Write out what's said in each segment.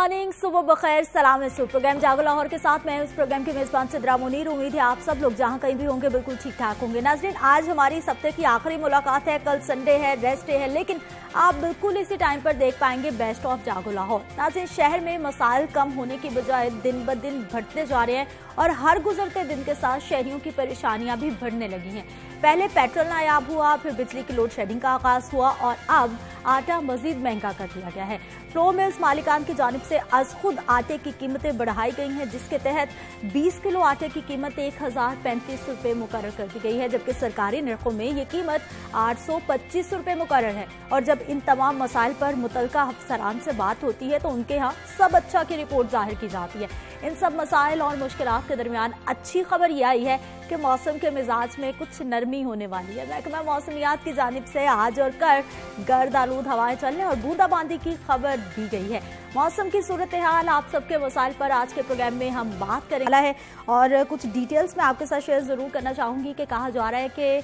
Morning, सुबह बखैर, सलाम है। प्रोग्राम जागो लाहौर के साथ मैं उस प्रोग्राम के मेजबान सिद्रा मुनीर। उम्मीद है आप सब लोग जहां कहीं भी होंगे बिल्कुल ठीक ठाक होंगे। नाज़रीन, आज हमारी इस हफ्ते की आखिरी मुलाकात है। कल संडे है, रेस्ट डे है, लेकिन आप बिल्कुल इसी टाइम पर देख पाएंगे बेस्ट ऑफ जागो लाहौर। नाज़रीन, शहर में मसाइल कम होने की बजाय दिन ब दिन बढ़ते जा रहे हैं और हर गुजरते दिन के साथ शहरियों की परेशानियां भी बढ़ने लगी हैं। पहले पेट्रोल नायाब हुआ, फिर बिजली की लोड शेडिंग का आगाज हुआ और अब आटा मजीद महंगा कर दिया गया है। फ्लोर मिल्स मालिकान की जानिब से आज खुद आटे की कीमतें बढ़ाई गई हैं, जिसके तहत 20 किलो आटे की कीमत 1035 रुपये मुकर्रर कर दी गई है, जबकि सरकारी नरखों में ये कीमत 825 रुपये मुकर्रर है। और जब इन तमाम मसाइल पर मुतलका अफसरान से बात होती है तो उनके यहाँ सब अच्छा की रिपोर्ट जाहिर की जाती है। इन सब मसाइल और मुश्किलात के दरमियान अच्छी खबर यह आई है कि मौसम के मिजाज में कुछ नरमी होने वाली है। महकमा मौसमियात की जानिब से आज और कल गर्द आलूद हवाएं चलने और बूंदाबांदी की खबर दी गई है। मौसम की सूरत हाल, आप सबके मसाइल पर आज के प्रोग्राम में हम बात करेंगे है और कुछ डिटेल्स मैं आपके साथ शेयर जरूर करना चाहूंगी कि कहा जा रहा है कि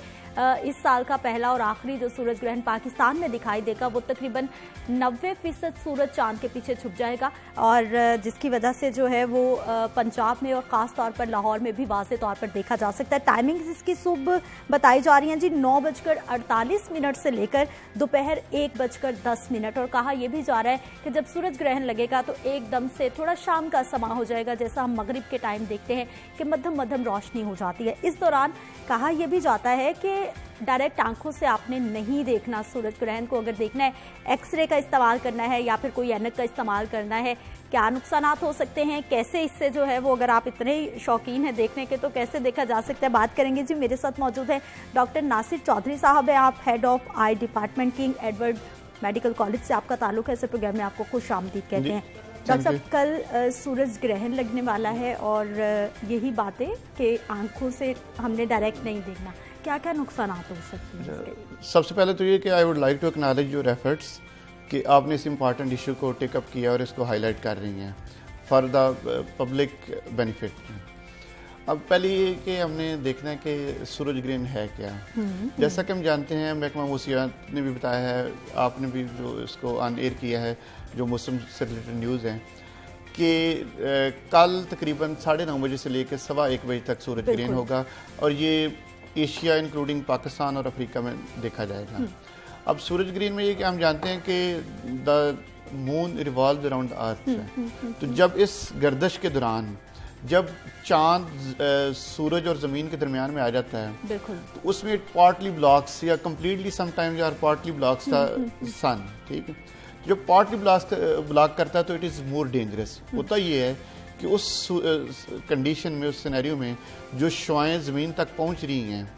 इस साल का पहला और आखिरी जो सूरज ग्रहण पाकिस्तान में दिखाई देगा वो तकरीबन 90% सूरज चांद के पीछे छुप जाएगा और जिसकी वजह से जो है वो पंजाब में और ख़ास तौर पर लाहौर में भी वाज़े तौर पर देखा जा सकता है। टाइमिंग्स इसकी सुबह बताई जा रही हैं जी 9:48 से लेकर दोपहर 1:10 और कहा यह भी जा रहा है कि जब सूरज ग्रहण लगेगा तो एकदम से थोड़ा शाम का समा हो जाएगा, जैसा हम मगरिब के टाइम देखते हैं कि मध्यम मध्यम रोशनी हो जाती है। इस दौरान कहा यह भी जाता है कि डायरेक्ट आंखों से आपने नहीं देखना सूरज ग्रहण को। अगर देखना है एक्सरे का इस्तेमाल करना है या फिर कोई ऐनक का इस्तेमाल करना है। क्या नुकसान हो सकते हैं, कैसे इससे जो है वो, अगर आप इतने शौकीन हैं देखने के तो कैसे देखा जा सकता है, बात करेंगे जी। मेरे साथ मौजूद है डॉक्टर नासिर चौधरी साहब है, आप head of I department king Edward medical college से आपका ताल्लुक है। इस प्रोग्राम में आपको खुश आमदीद कहते हैं। डॉक्टर साहब, कल सूरज ग्रहण लगने वाला है और यही बातें कि आंखों से हमने डायरेक्ट नहीं देखना, क्या क्या नुकसान हो सकते हैं? सबसे पहले तो ये कि I would like to acknowledge your efforts कि आपने इस इम्पॉर्टेंट इशू को टेकअप किया और इसको हाईलाइट कर रही हैं फॉर द पब्लिक बेनिफिट। अब पहले ये कि हमने देखना है कि सूरज ग्रहण है क्या। जैसा कि हम जानते हैं, महकमा मौसमियात ने भी बताया है, आपने भी जो इसको ऑन एयर किया है, जो मौसम से रिलेटेड न्यूज़ हैं, कि कल तकरीबन 9:30 बजे से लेकर 1:15 बजे तक सूरज ग्रहण होगा और ये एशिया इंक्लूडिंग पाकिस्तान और अफ्रीका में देखा जाएगा। अब सूरज ग्रहण में ये कि हम जानते हैं कि the moon revolves around the earth है, तो जब इस गर्दिश के दौरान जब चांद सूरज और ज़मीन के दरमियान में आ जाता है तो उसमें पार्टली ब्लॉक्स या completely sometimes are partly blocks the sun, ठीक है। जब पार्टली ब्लॉक करता है तो इट इज़ मोर डेंजरस। होता ये है कि उस कंडीशन में, उस सिनेरियो में जो शुआएं ज़मीन तक पहुंच रही हैं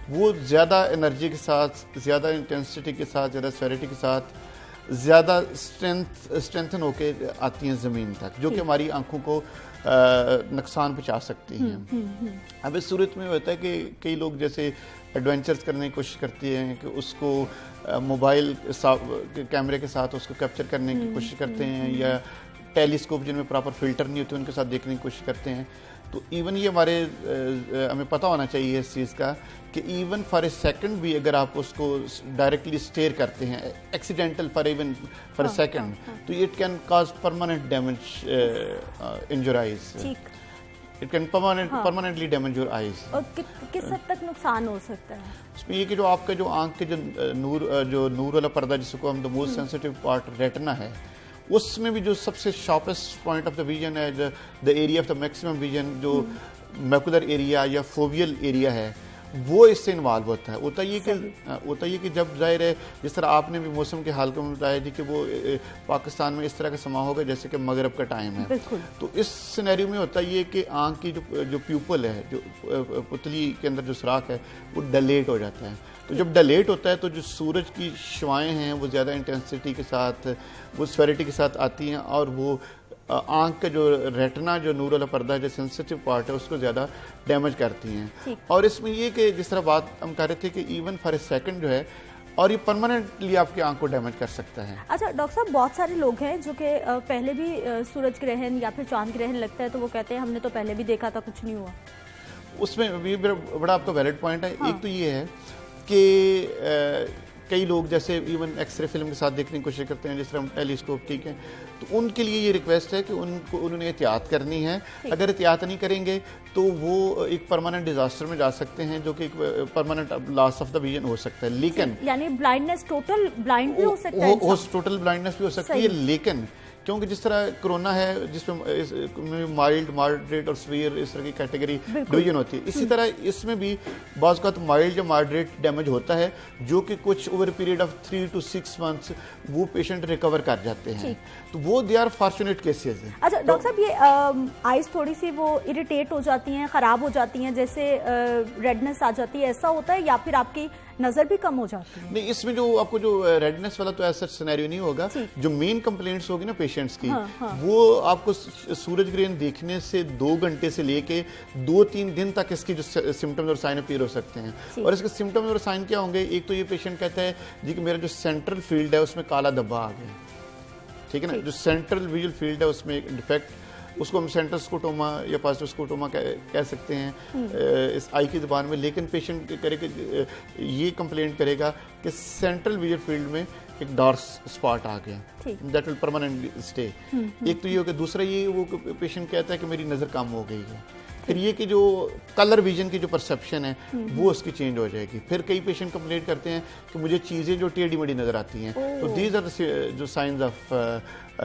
वो ज़्यादा एनर्जी के साथ, ज़्यादा इंटेंसिटी के साथ, ज़्यादा सेवरिटी के साथ, ज़्यादा स्ट्रेंथन होके आती हैं ज़मीन तक, जो कि हमारी आंखों को नुकसान पहुंचा सकती हैं। अब इस सूरत में होता है कि कई लोग जैसे एडवेंचर्स करने की कोशिश करते हैं कि उसको मोबाइल कैमरे के साथ उसको कैप्चर करने की कोशिश करते हैं, या टेलीस्कोप जिनमें प्रॉपर फिल्टर नहीं होते उनके साथ देखने की कोशिश करते हैं। तो इवन ये हमें पता होना चाहिए इस चीज़ का कि इवन फॉर ए सेकंड भी अगर आप उसको डायरेक्टली स्टेयर करते हैं एक्सीडेंटल फॉर ए सेकंड, तो it can cause permanent damage in your eyes. It can permanently damage your eyes. और किस हद तक नुकसान हो सकता है उसमें? ये कि जो आपका जो आंख के जो नूर वाला पर्दा, जिसको हम the most sensitive part retina है, उसमें भी जो सबसे sharpest point of the vision है, the area of the maximum vision, जो मैकुलर एरिया या फोवियल एरिया है, वो इससे इन्वॉल्व होता है। होता ये कि जब जाहिर है, जिस तरह आपने भी मौसम के हाल को बताया थी कि वो पाकिस्तान में इस तरह का समा होगा जैसे कि मगरब का टाइम है, तो इस सिनेरियो में होता ये कि आँख की जो प्यूपल है, जो पुतली के अंदर जो सुराख है, वो डलेट हो जाता है। तो जब डलेट होता है तो जो सूरज की शुआएं हैं वो ज़्यादा इंटेंसिटी के साथ, वो स्फेरिटी के साथ आती हैं और वो आँख का जो रेटिना, जो नूर वाला पर्दा, जो सेंसिटिव पार्ट है, उसको ज़्यादा डैमेज करती हैं। और इसमें ये कि जिस तरह बात हम कर रहे थे कि इवन फॉर ए सेकंड जो है, और ये परमानेंटली आपकी आंख को डैमेज कर सकता है। अच्छा डॉक्टर साहब, बहुत सारे लोग हैं जो कि पहले भी सूरज ग्रहण या फिर चांद ग्रहण लगता है तो वो कहते हैं हमने तो पहले भी देखा था, कुछ नहीं हुआ। उसमें भी बड़ा आपका वैलिड पॉइंट है। एक तो ये है कि कई लोग जैसे इवन एक्सरे फिल्म के साथ देखने की कोशिश करते हैं, जिस तरह हम टेलीस्कोप, ठीक है, तो उनके लिए ये रिक्वेस्ट है कि उन्होंने एहतियात करनी है। अगर एहतियात नहीं करेंगे तो वो एक परमानेंट डिजास्टर में जा सकते हैं, जो कि एक permanent loss of the vision हो सकता है। लेकिन यानी ब्लाइंडनेस, टोटल ब्लाइंड भी हो सकता है, टोटल ब्लाइंडनेस भी हो सकती है। लेकिन क्योंकि जिस तरह कोरोना है जिसमें माइल्ड, मॉडरेट और सीवियर इस तरह की कैटेगरी डिवीजन होती है, इसी तरह इसमें भी बाज़ का माइल्ड या मॉडरेट डैमेज होता है, जो कि कुछ over period of 3 to 6 months वो पेशेंट रिकवर कर जाते हैं। तो वो दे आर फॉर्चुनेट केसेस हैं। अच्छा डॉक्टर साहब, ये आइज थोड़ी सी वो इरिटेट हो जाती हैं, ख़राब हो जाती हैं, जैसे रेडनेस आ जाती है, ऐसा होता है या फिर आपकी नजर भी कम हो जाती है? नहीं, इसमें जो आपको जो रेडनेस वाला तो ऐसा सिनेरियो नहीं होगा। जो मेन कंप्लेंट्स होगी ना पेशेंट्स की, वो आपको सूरज ग्रहण देखने से 2 घंटे से लेके 2-3 दिन तक इसकी जो सिम्टम्स और साइन अपीयर हो सकते हैं। और इसके सिम्टम्स और साइन क्या होंगे? एक तो ये पेशेंट कहता है जी कि मेरा जो सेंट्रल फील्ड है उसमें काला धब्बा आ गया, ठीक है ना, जो सेंट्रल विजुअल फील्ड है उसमें एक डिफेक्ट, उसको हम सेंट्रल स्कोटोमा या पॉजिटिव स्कोटोमा कह सकते हैं इस आई की ज़बान में। लेकिन पेशेंट करेगा, ये कंप्लेंट करेगा कि सेंट्रल विजुअल फील्ड में एक डार्क स्पॉट आ गया, दैट विल परमानेंटली स्टे। एक तो ये हो गया। दूसरा ये वो पेशेंट कहता है कि मेरी नज़र कम हो गई है। फिर ये कि जो कलर विजन की जो परसेप्शन है वो उसकी चेंज हो जाएगी। फिर कई पेशेंट कंप्लेंट करते हैं कि मुझे चीज़ें जो टेढ़ी मेढ़ी नज़र आती हैं। तो दीज आर जो साइंस ऑफ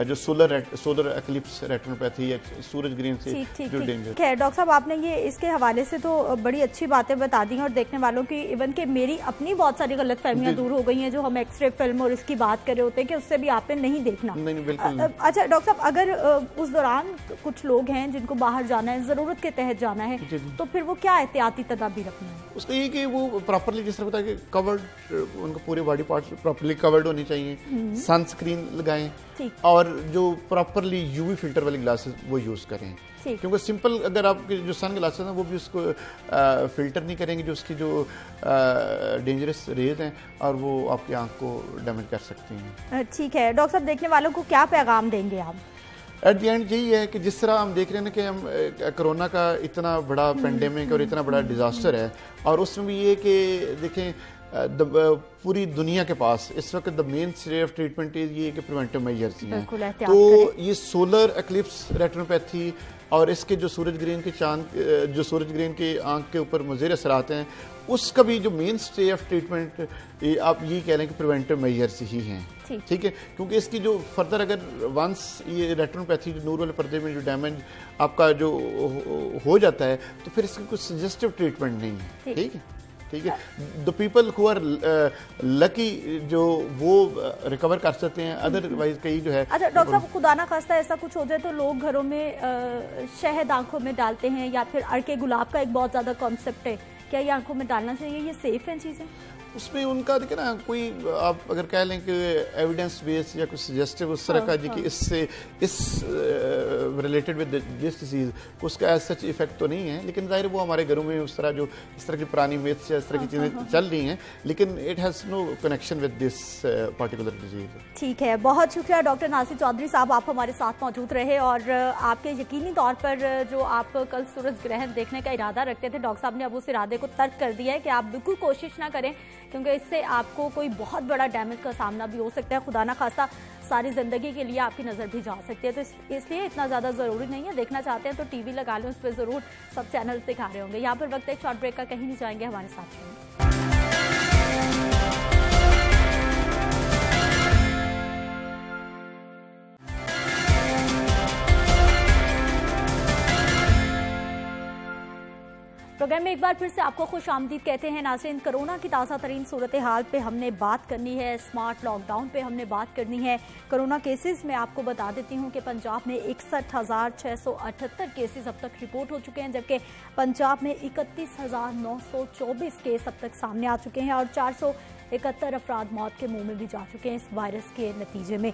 जो सोलर एक्लिप्स रेटिनोपैथी या सूरज ग्रहण से जो डेंजर। खैर डॉक्टर साहब, आपने ये इसके हवाले से तो बड़ी अच्छी बातें बता दी हैं, और देखने वालों की इवन के मेरी अपनी बहुत सारी गलतफहमियां दूर हो गई हैं, जो हम एक्सरे फिल्म और इसकी बात कर रहे होते हैं कि उससे भी आपने नहीं देखना। नहीं, बिल्कुल। अच्छा डॉक्टर साहब, अगर उस दौरान कुछ लोग हैं जिनको बाहर जाना है, ज़रूरत के तहत जाना है, तो फिर वो क्या एहतियाती तदाबीर रखना है? उसका ये कि वो प्रॉपरली, जिस तरह बताया कि कवर्ड, उनको पूरे बॉडी पार्ट प्रॉपरली कवर्ड होनी चाहिए, सनस्क्रीन लगाएं, और जो प्रॉपरली यूवी फिल्टर वाली ग्लासेस वो यूज़ करें। क्योंकि सिंपल अगर आपके जो सन ग्लासेस हैं वो भी उसको फिल्टर नहीं करेंगे, जो उसकी जो डेंजरस रेज हैं, और वो आपकी आंख को डैमेज कर सकती हैं। ठीक है डॉक्टर साहब, देखने वालों को क्या पैगाम देंगे आप? एट द एंड यही है कि जिस तरह हम देख रहे हैं ना कि हम कोरोना का इतना बड़ा पेंडेमिक और इतना बड़ा डिजास्टर है, और उसमें भी ये कि देखें पूरी दुनिया के पास इस वक्त the main stay of treatment ये कि प्रिवेंटिव मेजर्स हैं। तो ये सोलर एक्लिप्स रेटिनोपैथी और इसके जो सूरज ग्रहण के जो सूरज ग्रहण के आंख के ऊपर मुज़र असरात हैं, उसका भी जो मेन स्टे ऑफ ट्रीटमेंट आप ये कह रहे हैं कि प्रिवेंटिव मेजर्स ही हैं। ठीक है, क्योंकि इसकी जो फर्दर अगर वंस ये रेटिनोपैथी जो नूर वाले पर्दे में जो डैमेज आपका जो हो जाता है, तो फिर इसकी कुछ सजेस्टिव ट्रीटमेंट नहीं है। ठीक है, ठीक है। The people who are lucky जो वो रिकवर कर सकते हैं, अदरवाइज कई जो है। अच्छा डॉक्टर साहब, खुदा ना खास्ता ऐसा कुछ हो जाए तो लोग घरों में शहद आंखों में डालते हैं, या फिर अड़के गुलाब का एक बहुत ज़्यादा कॉन्सेप्ट है, क्या ये आंखों में डालना चाहिए? ये सेफ हैं चीज़ें? उसमें उनका देखिए ना, कोई आप अगर कह लें कि एविडेंस बेस या कुछ सजेस्टिव उस तरह का जी कि इससे इस रिलेटेड विद दिस डिजीज उसका एज सच इफेक्ट तो नहीं है। लेकिन जाहिर वो हमारे घरों में उस तरह जो इस तरह की पुरानी मिथ्स या इस तरह की चीज़ें चल रही हैं, लेकिन it has no connection with this particular disease. ठीक है, बहुत शुक्रिया डॉक्टर नासिर चौधरी साहब, आप हमारे साथ मौजूद रहे, और आपके यकीनी तौर पर जो आप कल सूरज ग्रहण देखने का इरादा रखते थे, डॉक्टर साहब ने अब उस इरादे को तर्क कर दिया है कि आप बिल्कुल कोशिश ना करें, क्योंकि इससे आपको कोई बहुत बड़ा डैमेज का सामना भी हो सकता है। खुदा ना खास्ता सारी ज़िंदगी के लिए आपकी नज़र भी जा सकती है, तो इसलिए इतना ज़्यादा ज़रूरी नहीं है। देखना चाहते हैं तो टीवी लगा लें, उस पर ज़रूर सब चैनल्स दिखा रहे होंगे। यहाँ पर वक्त एक शॉर्ट ब्रेक का, कहीं नहीं जाएंगे, हमारे साथ रहेंगे। प्रोग्राम में एक बार फिर से आपको खुश आमदीद कहते हैं नाज़रीन। कोरोना की ताज़ा तरीन सूरत हाल पे हमने बात करनी है, स्मार्ट लॉकडाउन पे हमने बात करनी है। कोरोना केसेस में आपको बता देती हूँ कि पंजाब में 61,678 केसेस अब तक रिपोर्ट हो चुके हैं, जबकि पंजाब में 31,924 केस अब तक सामने आ चुके हैं, और 471 अफराद मौत के मुंह में भी जा चुके हैं इस वायरस के नतीजे में।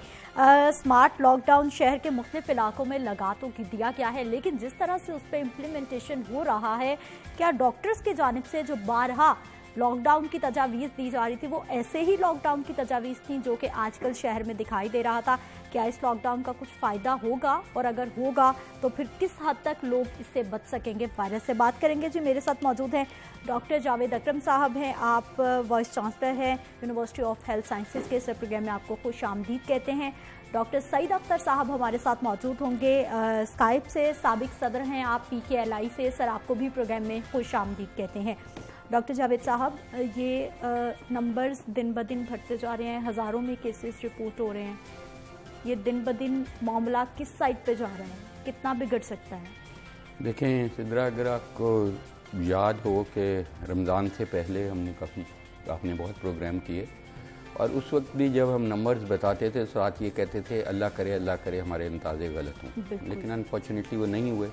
स्मार्ट लॉकडाउन शहर के मुख्तलिफ इलाकों में लगा तो दिया गया है, लेकिन जिस तरह से उस पर इम्प्लीमेंटेशन हो रहा है, क्या डॉक्टर्स की जानिब से जो बारहा लॉकडाउन की तजावीज़ दी जा रही थी वो ऐसे ही लॉकडाउन की तजावीज़ थी जो कि आजकल शहर में दिखाई दे रहा था, क्या इस लॉकडाउन का कुछ फ़ायदा होगा, और अगर होगा तो फिर किस हद तक लोग इससे बच सकेंगे, वायरस से बात करेंगे। जी, मेरे साथ मौजूद हैं डॉक्टर जावेद अकरम साहब हैं, आप वाइस चांसलर हैं यूनिवर्सिटी ऑफ हेल्थ साइंसेज के। इस प्रोग्राम में आपको खुश आमदीद कहते हैं। डॉक्टर सईद अख्तर साहब हमारे साथ मौजूद होंगे स्काइप से, साबिक सदर हैं आप PKLI से। सर, आपको भी प्रोग्राम में खुश आमदीद कहते हैं। डॉक्टर जावेद साहब, ये नंबर्स दिन ब दिन बढ़ते जा रहे हैं, हज़ारों में केसेस रिपोर्ट हो रहे हैं, ये दिन ब दिन मामला किस साइड पे जा रहे हैं, कितना बिगड़ सकता है? देखें सिद्रा, अगर आपको याद हो कि रमज़ान से पहले हमने आपने बहुत प्रोग्राम किए, और उस वक्त भी जब हम नंबर्स बताते थे साथ ये कहते थे अल्लाह करे हमारे अंदाजे गलत हों, लेकिन अनफॉर्चुनेटली वो नहीं हुए।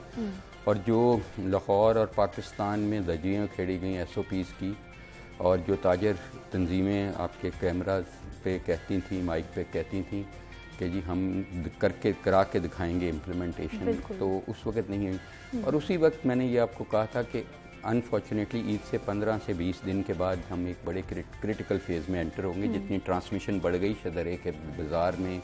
और जो लाहौर और पाकिस्तान में धज्जियाँ खेड़ी गई SOPs की, और जो ताजर तंजीमें आपके कैमराज पे कहती थी, माइक पे कहती थी कि जी हम करा के दिखाएंगे इम्प्लीमेंटेशन, तो उस वक्त नहीं हुई। और उसी वक्त मैंने ये आपको कहा था कि अनफॉर्चुनेटली ईद से 15 से 20 दिन के बाद हम एक बड़े क्रिटिकल फेज़ में एंटर होंगे। जितनी ट्रांसमिशन बढ़ गई शदरे के बाज़ार में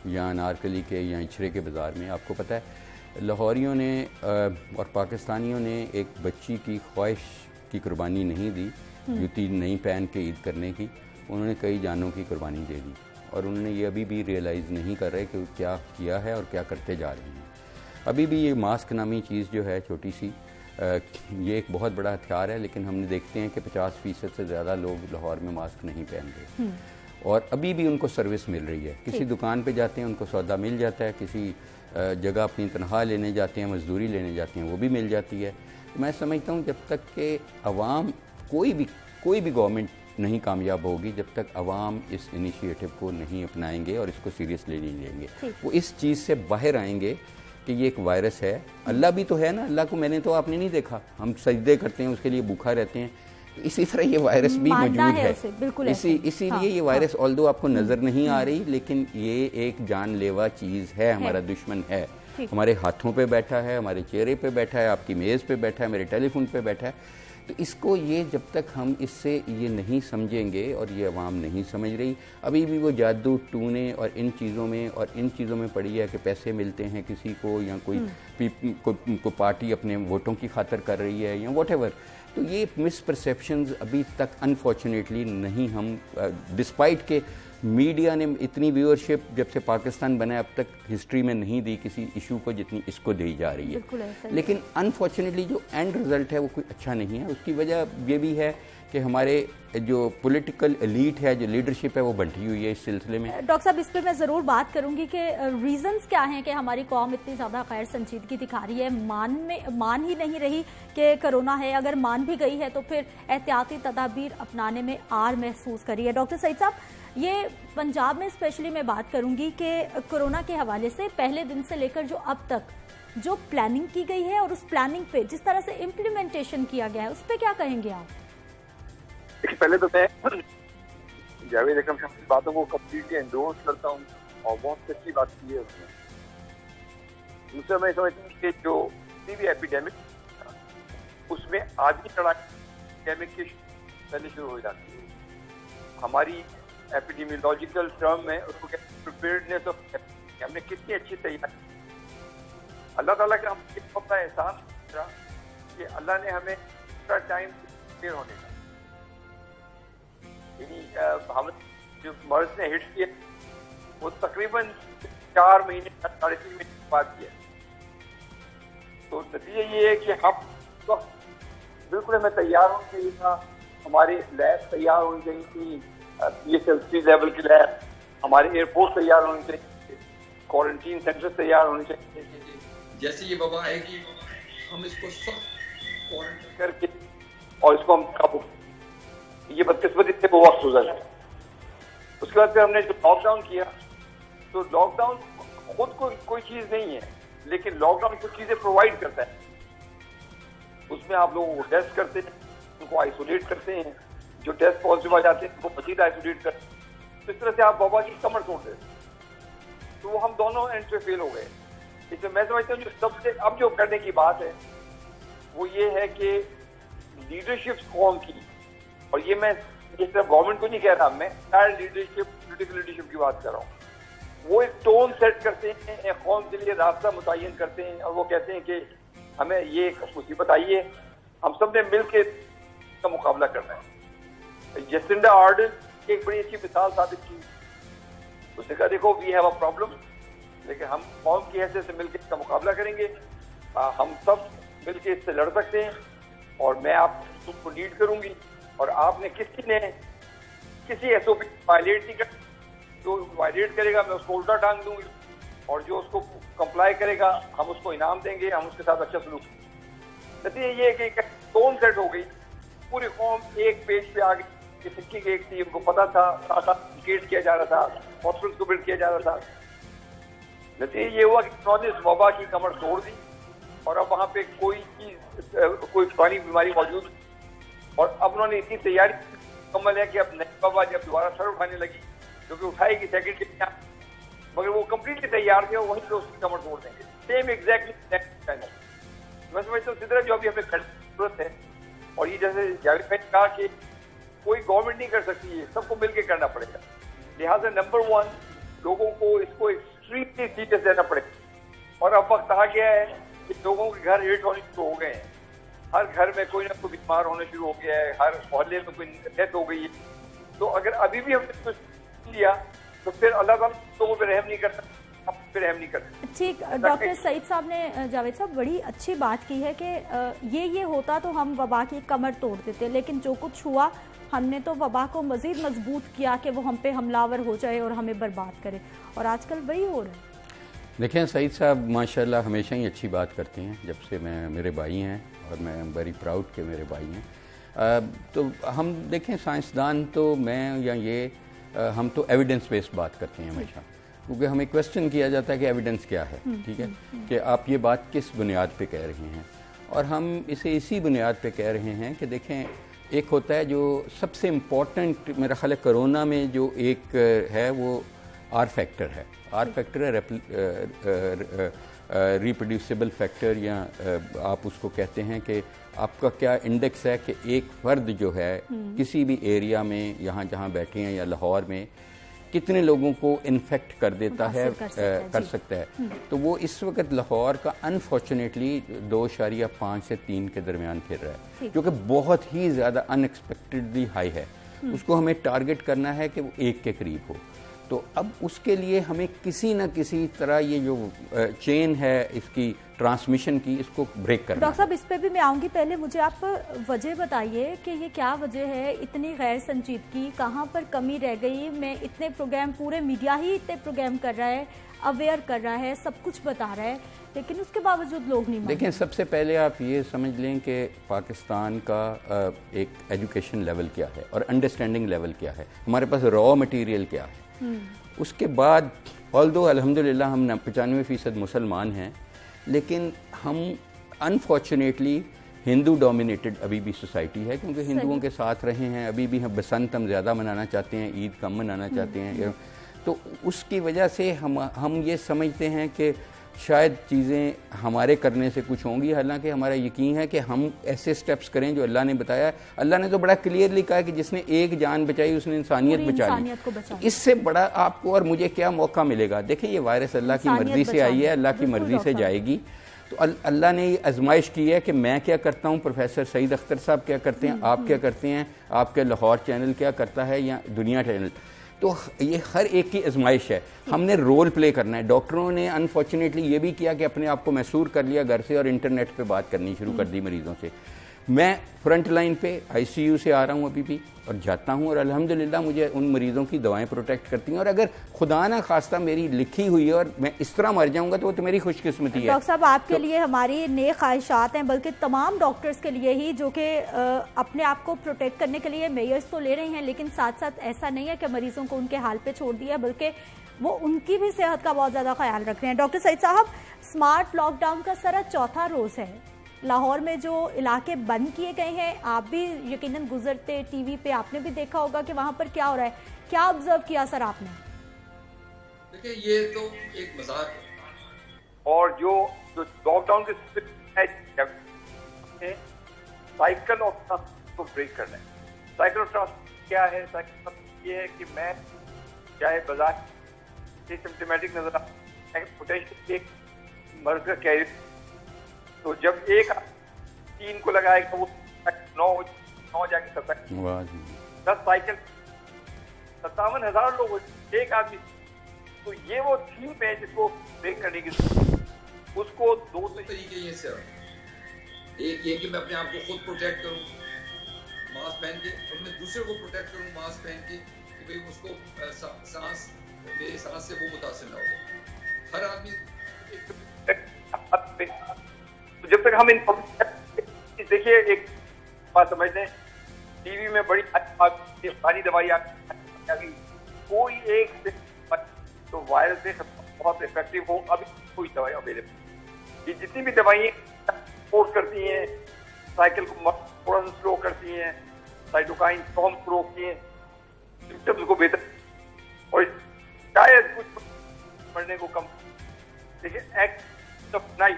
या अनारकली के या इचरे के बाज़ार में, आपको पता है लाहौरियों ने और पाकिस्तानियों ने एक बच्ची की ख्वाहिश की कुर्बानी नहीं दी, जूती नहीं पहन के ईद करने की, उन्होंने कई जानों की कुर्बानी दे दी। और उन्होंने ये अभी भी रियलाइज़ नहीं कर रहे कि क्या किया है और क्या करते जा रहे हैं। अभी भी ये मास्क नामी चीज़ जो है छोटी सी, ये एक बहुत बड़ा हथियार है, लेकिन हमने देखते हैं कि 50% से ज़्यादा लोग लाहौर में मास्क नहीं पहन रहे, और अभी भी उनको सर्विस मिल रही है। किसी दुकान पे जाते हैं उनको सौदा मिल जाता है, किसी जगह अपनी तनख्वाह लेने जाते हैं, मजदूरी लेने जाते हैं, वो भी मिल जाती है। तो मैं समझता हूँ जब तक कि अवाम कोई भी गवर्नमेंट नहीं कामयाब होगी जब तक अवाम इस इनिशिएटिव को नहीं अपनाएंगे और इसको सीरियसली नहीं लेंगे। वो इस चीज़ से बाहर आएंगे कि ये एक वायरस है। अल्लाह भी तो है ना, अल्लाह को मैंने तो आपने नहीं देखा, हम सजदे करते हैं उसके लिए, भूखा रहते हैं। इसी तरह ये वायरस भी मौजूद है, इसीलिए ये वायरस ऑल्दो आपको नज़र नहीं आ रही, लेकिन ये एक जानलेवा चीज़ है, हमारा दुश्मन है, हमारे हाथों पे बैठा है, हमारे चेहरे पे बैठा है, आपकी मेज़ पे बैठा है, मेरे टेलीफोन पे बैठा है। तो इसको ये जब तक हम इससे ये नहीं समझेंगे, और ये अवाम नहीं समझ रही, अभी भी वो जादू टूने और इन चीज़ों में पड़ी है कि पैसे मिलते हैं किसी को, या कोई पार्टी अपने वोटों की खातिर कर रही है, या व्हाटएवर। तो ये मिसपरसेप्शंस अभी तक अनफॉर्चुनेटली नहीं, हम डिस्पाइट के मीडिया ने इतनी व्यूअरशिप जब से पाकिस्तान बना है अब तक हिस्ट्री में नहीं दी किसी इशू को जितनी इसको दी जा रही है। लेकिन अनफॉर्चुनेटली जो एंड रिजल्ट है वो कोई अच्छा नहीं है। उसकी वजह ये भी है कि हमारे जो पॉलिटिकल एलीट है, जो लीडरशिप है, वो बंटी हुई है इस सिलसिले में। डॉक्टर साहब, इस पर मैं ज़रूर बात करूंगी कि रीजंस क्या हैं कि हमारी कौम इतनी ज़्यादा गैर संजीदगी दिखा रही है, मान ही नहीं रही कि कोरोना है। अगर मान भी गई है तो फिर एहतियाती तदाबीर अपनाने में आर महसूस करी है। डॉक्टर सईद साहब, ये पंजाब में स्पेशली मैं बात करूंगी कि कोरोना के हवाले से पहले दिन से लेकर जो अब तक जो प्लानिंग की गई है और उस प्लानिंग पे जिस तरह से इम्प्लीमेंटेशन किया गया है, उस पर क्या कहेंगे आप? पहले तो मैं जावेद अकरम साहब की बातों को कम्प्लीटली एंडोर्स करता हूँ और बहुत सच्ची बात की है उसने। दूसरा, मैं समझता हूँ कि जो किसी भी एपिडेमिक उसमें आज की लड़ाई एपिडेमिक के पहले शुरू हो जाती है। हमारी एपिडेमियोलॉजिकल टर्म है, उसको कहते हैं प्रिपेयर्डनेस ऑफ, हमने कितनी अच्छी तैयारी। अल्लाह ताला का हम अपना एहसान कि अल्लाह ने हमें एक्स्ट्रा टाइम प्रिपेयर होने का, हम जो मर्ज ने हिट किया वो तकरीबन 4 महीने 3.5 महीने बाद किया। तो नतीजा ये है कि हम तो बिल्कुल हमें तैयार होना चाहिए था, हमारे लैब तैयार होनी चाहिए थी, PSLC लेवल की लैब, हमारे एयरपोर्ट तैयार होने चाहिए, क्वारंटीन सेंटर तैयार होने चाहिए। जैसे ये वबा आएगी हम इसको सख्त क्वारंटीन करके और इसको हम काबू, ये बदकिस्मती से वो वक्त गुजर है। उसके बाद फिर हमने जो लॉकडाउन किया, तो लॉकडाउन खुद कोई चीज़ नहीं है, लेकिन लॉकडाउन कुछ चीज़ें प्रोवाइड करता है। उसमें आप लोगों को टेस्ट करते हैं, उनको आइसोलेट करते हैं, जो टेस्ट पॉजिटिव आ जाते हैं उनको मजीद आइसोलेट करते हैं। तो इस तरह से आप वबा की कमर तोड़ देते हैं। तो वो हम दोनों एंड पे फेल हो गए। इसलिए मैं समझता हूँ जो सबसे अब जो करने की बात है वो ये है कि लीडरशिप कौम की, और ये मैं जिस तरह गवर्नमेंट को नहीं कह रहा, मैं लीडरशिप, पॉलिटिकल लीडरशिप की बात कर रहा हूँ। वो एक टोन सेट करते हैं, एक कौम के लिए रास्ता मुतय्यन करते हैं और वो कहते हैं कि हमें ये एक मुसीबत आई है, हम सब ने मिल के का मुकाबला करना है। जसिंडा आर्डन एक बड़ी अच्छी मिसाल साबित की। उसने कहा देखो वी हैव अ प्रॉब्लम, लेकिन हम कौम की हैसियत से मिलकर इसका मुकाबला करेंगे, हम सब मिलकर इससे लड़ सकते हैं और मैं आपको लीड करूंगी और आपने किसी एसओपी वायलेट नहीं कर, जो वायलेट करेगा मैं उसको उल्टा टांग दूंगी और जो उसको कंप्लाई करेगा हम उसको इनाम देंगे, हम उसके साथ अच्छा सलूक। नतीजा ये है कि टोन सेट हो गई, पूरी कौम एक पेज पे आ गई कि सिक्की की एक थी, उनको पता था, क्रिकेट किया जा रहा था, हॉस्पिटल को बिल्ड किया जा रहा था। नतीजा ये हुआ कि उन्होंने इस वबा की कमर तोड़ दी और अब वहाँ पे कोई पुरानी बीमारी मौजूद, और अब उन्होंने इतनी तैयारी मुकम्मल है कि अब नई वबा जब दोबारा सर उठाने लगी, जो कि उठाएगी सेकेंड के, मगर वो कम्प्लीटली तैयार थे और वहीं पे उसकी कमर तोड़ देंगे। सेम एग्जैक्टली मैं समझता हूँ सिद्रा जो अभी हमें जरूरत है, और ये जैसे जावेद भाई ने कहा कि कोई गवर्नमेंट नहीं कर सकती है, सबको मिलकर करना पड़ेगा। लिहाजा नंबर 1 लोगों को इसको एक्सट्रीमली सीरियस लेना पड़ेगा। और अब वक्त आ गया है कि लोगों के घर हिट होने शुरू हो गए हैं, हर घर में कोई ना कोई बीमार होने शुरू हो गया है, हर मोहल्ले में कोई डेथ हो गई है। तो अगर अभी भी हमने कुछ लिया तो फिर अल्लाह ताला लोगों पे रहम नहीं करता, अब पे रहम नहीं करता। ठीक, डॉक्टर सईद साहब ने, जावेद साहब बड़ी अच्छी बात की है कि ये होता तो हम वबा की कमर तोड़ देते, लेकिन जो कुछ हुआ हमने तो वबा को मजीद मजबूत किया कि वो हम पे हमलावर हो जाए और हमें बर्बाद करे, और आजकल वही हो रहा है। देखें सईद साहब माशाल्लाह हमेशा ही अच्छी बात करते हैं, जब से मेरे भाई हैं और मैं वेरी प्राउड के मेरे भाई हैं। तो हम देखें साइंसदान तो मैं या ये हम तो एविडेंस बेस्ड बात करते हैं हमेशा, क्योंकि हमें क्वेश्चन किया जाता है कि एविडेंस क्या है, ठीक है, कि आप ये बात किस बुनियाद पे कह रहे हैं, और हम इसे इसी बुनियाद पे कह रहे हैं कि देखें एक होता है जो सबसे इम्पोर्टेंट मेरा ख्याल है कोरोना में जो एक है वो आर फैक्टर है। आर फैक्टर है रिप्रोड्यूसिबल फैक्टर, या आप उसको कहते हैं कि आपका क्या इंडेक्स है कि एक फ़र्द जो है किसी भी एरिया में यहाँ जहाँ बैठे हैं या लाहौर में कितने लोगों को इन्फेक्ट कर देता है, कर सकता है। तो वो इस वक्त लाहौर का अनफॉर्चुनेटली 2.5 से 3 के दरमियान फिर रहा है, जो कि बहुत ही ज़्यादा अनएक्सपेक्टेडली हाई है। उसको हमें टारगेट करना है कि वो 1 के करीब हो। तो अब उसके लिए हमें किसी न किसी तरह ये जो चेन है इसकी ट्रांसमिशन की, इसको ब्रेक करना। डॉक्टर साहब इस पे भी मैं आऊँगी, पहले मुझे आप वजह बताइए कि ये क्या वजह है इतनी गैर संजीदगी, कहाँ पर कमी रह गई। मैं इतने प्रोग्राम, पूरे मीडिया ही इतने प्रोग्राम कर रहा है, अवेयर कर रहा है, सब कुछ बता रहा है, लेकिन उसके बावजूद लोग नहीं मानते। देखें सबसे पहले आप ये समझ लें कि पाकिस्तान का एक एजुकेशन लेवल क्या है और अंडरस्टैंडिंग लेवल क्या है, हमारे पास रॉ मटेरियल क्या है। उसके बाद ऑल्दो अल्हम्दुलिल्लाह हम 95% मुसलमान हैं, लेकिन हम अनफॉर्चुनेटली हिंदू डोमिनेटेड अभी भी सोसाइटी है, क्योंकि हिंदुओं के साथ रहे हैं। अभी भी हम बसंत हम ज़्यादा मनाना चाहते हैं, ईद कम मनाना चाहते हैं। तो उसकी वजह से हम ये समझते हैं कि शायद चीज़ें हमारे करने से कुछ होंगी, हालांकि हमारा यकीन है कि हम ऐसे स्टेप्स करें जो अल्लाह ने बताया। अल्लाह ने तो बड़ा क्लियरली कहा कि जिसने एक जान बचाई उसने इंसानियत बचा ली। इससे बड़ा आपको और मुझे क्या मौका मिलेगा? देखिए ये वायरस अल्लाह की मर्जी से आई है, अल्लाह की मर्जी से जाएगी। तो अल्लाह ने ये आजमाइश की है कि मैं क्या करता हूँ, प्रोफेसर सईद अख्तर साहब क्या करते हैं, आप क्या करते हैं, आपके लाहौर चैनल क्या करता है या दुनिया चैनल। तो ये हर एक की आजमाइश है, हमने रोल प्ले करना है। डॉक्टरों ने अनफॉर्चुनेटली ये भी किया कि अपने आप को मैसूर कर लिया घर से और इंटरनेट पे बात करनी शुरू कर दी मरीज़ों से। मैं फ्रंट लाइन पे आईसीयू से आ रहा हूँ अभी भी और जाता हूँ, और अल्हम्दुलिल्लाह मुझे उन मरीज़ों की दवाएं प्रोटेक्ट करती हैं। और अगर खुदा ना खास्ता मेरी लिखी हुई है और मैं इस तरह मर जाऊँगा तो वो तो मेरी खुशकिस्मती है। डॉक्टर साहब आपके लिए हमारी नेक ख्वाहिशात हैं, बल्कि तमाम डॉक्टर्स के लिए ही, जो कि अपने आप को प्रोटेक्ट करने के लिए मेजर्स तो ले रहे हैं, लेकिन साथ साथ ऐसा नहीं है कि मरीजों को उनके हाल पे छोड़ दिया, बल्कि वो उनकी भी सेहत का बहुत ज़्यादा ख्याल रख रहे हैं। डॉक्टर सईद साहब, स्मार्ट लॉकडाउन का सारा चौथा रोज़ है। लाहौर में जो इलाके बंद किए गए हैं, आप भी यकीनन गुजरते टीवी पे आपने भी देखा होगा कि वहाँ पर क्या हो रहा है, क्या ऑब्जर्व किया सर आपने? देखिए ये तो एक मजाक है, और जो लॉकडाउन के साइकिल ऑफ ट्रांसपोर्ट को ब्रेक करना है। साइकिल ऑफ ट्रांसपोर्ट क्या है? साइकिल ये है कि मैं चाहे बाजार सिम्टोमेटिक नजर आता है, पोटेंशियल एक मर्ज का कैरियर। तो जब एक 3 को लगाएगा वो 9 जाके 10 साइकिल 57,000 लोग एक आदमी। तो ये वो थीम है जिसको ब्रेक करने की उसको दो तरीके हैं सर। एक ये कि मैं अपने आप को खुद प्रोटेक्ट करूं मास्क पहन के, और मैं दूसरे को प्रोटेक्ट करूं मास्क पहन के कि भाई उसको सांस मेरे सांस से वो मुतासिर ना हो। हर आदमी तो जब तक हम इन देखिए एक बात समझ लें, टीवी में बड़ी सारी दवाई आती, कोई एक तो वायरस से बहुत इफेक्टिव हो अभी कोई दवाई अवेलेबल। ये जितनी भी दवाई सपोर्ट करती हैं, साइकिल को थोड़ा सा स्लो करती हैं, साइटोकाइन स्टॉर्म को रोकती हैं, सिम्टम्स को बेहतर और शायद कुछ मरने को कम। देखिए एक्ट ऑफ नाइट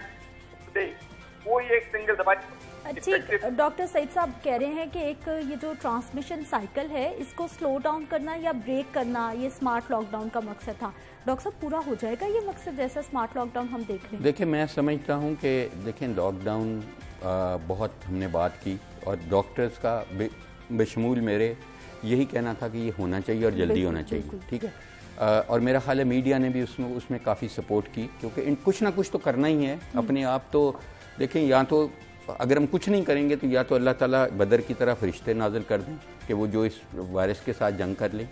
कोई एक सिंगल दवाई। ठीक, डॉक्टर सईद साहब कह रहे हैं कि एक ये जो ट्रांसमिशन साइकिल है इसको स्लो डाउन करना या ब्रेक करना ये स्मार्ट लॉकडाउन का मकसद था। डॉक्टर साहब पूरा हो जाएगा ये मकसद जैसा स्मार्ट लॉकडाउन हम देख रहे हैं? देखिए मैं समझता हूँ कि देखें लॉकडाउन बहुत हमने बात की और डॉक्टर्स का बेशमूल मेरे यही कहना था कि ये होना चाहिए और जल्दी होना चाहिए, ठीक है। और मेरा ख्याल है मीडिया ने भी उसमें काफ़ी सपोर्ट की, क्योंकि कुछ ना कुछ तो करना ही है अपने आप। तो देखें या तो अगर हम कुछ नहीं करेंगे तो या तो अल्लाह ताला बदर की तरह फरिश्ते नाजिल कर दें कि वो जो इस वायरस के साथ जंग कर लें,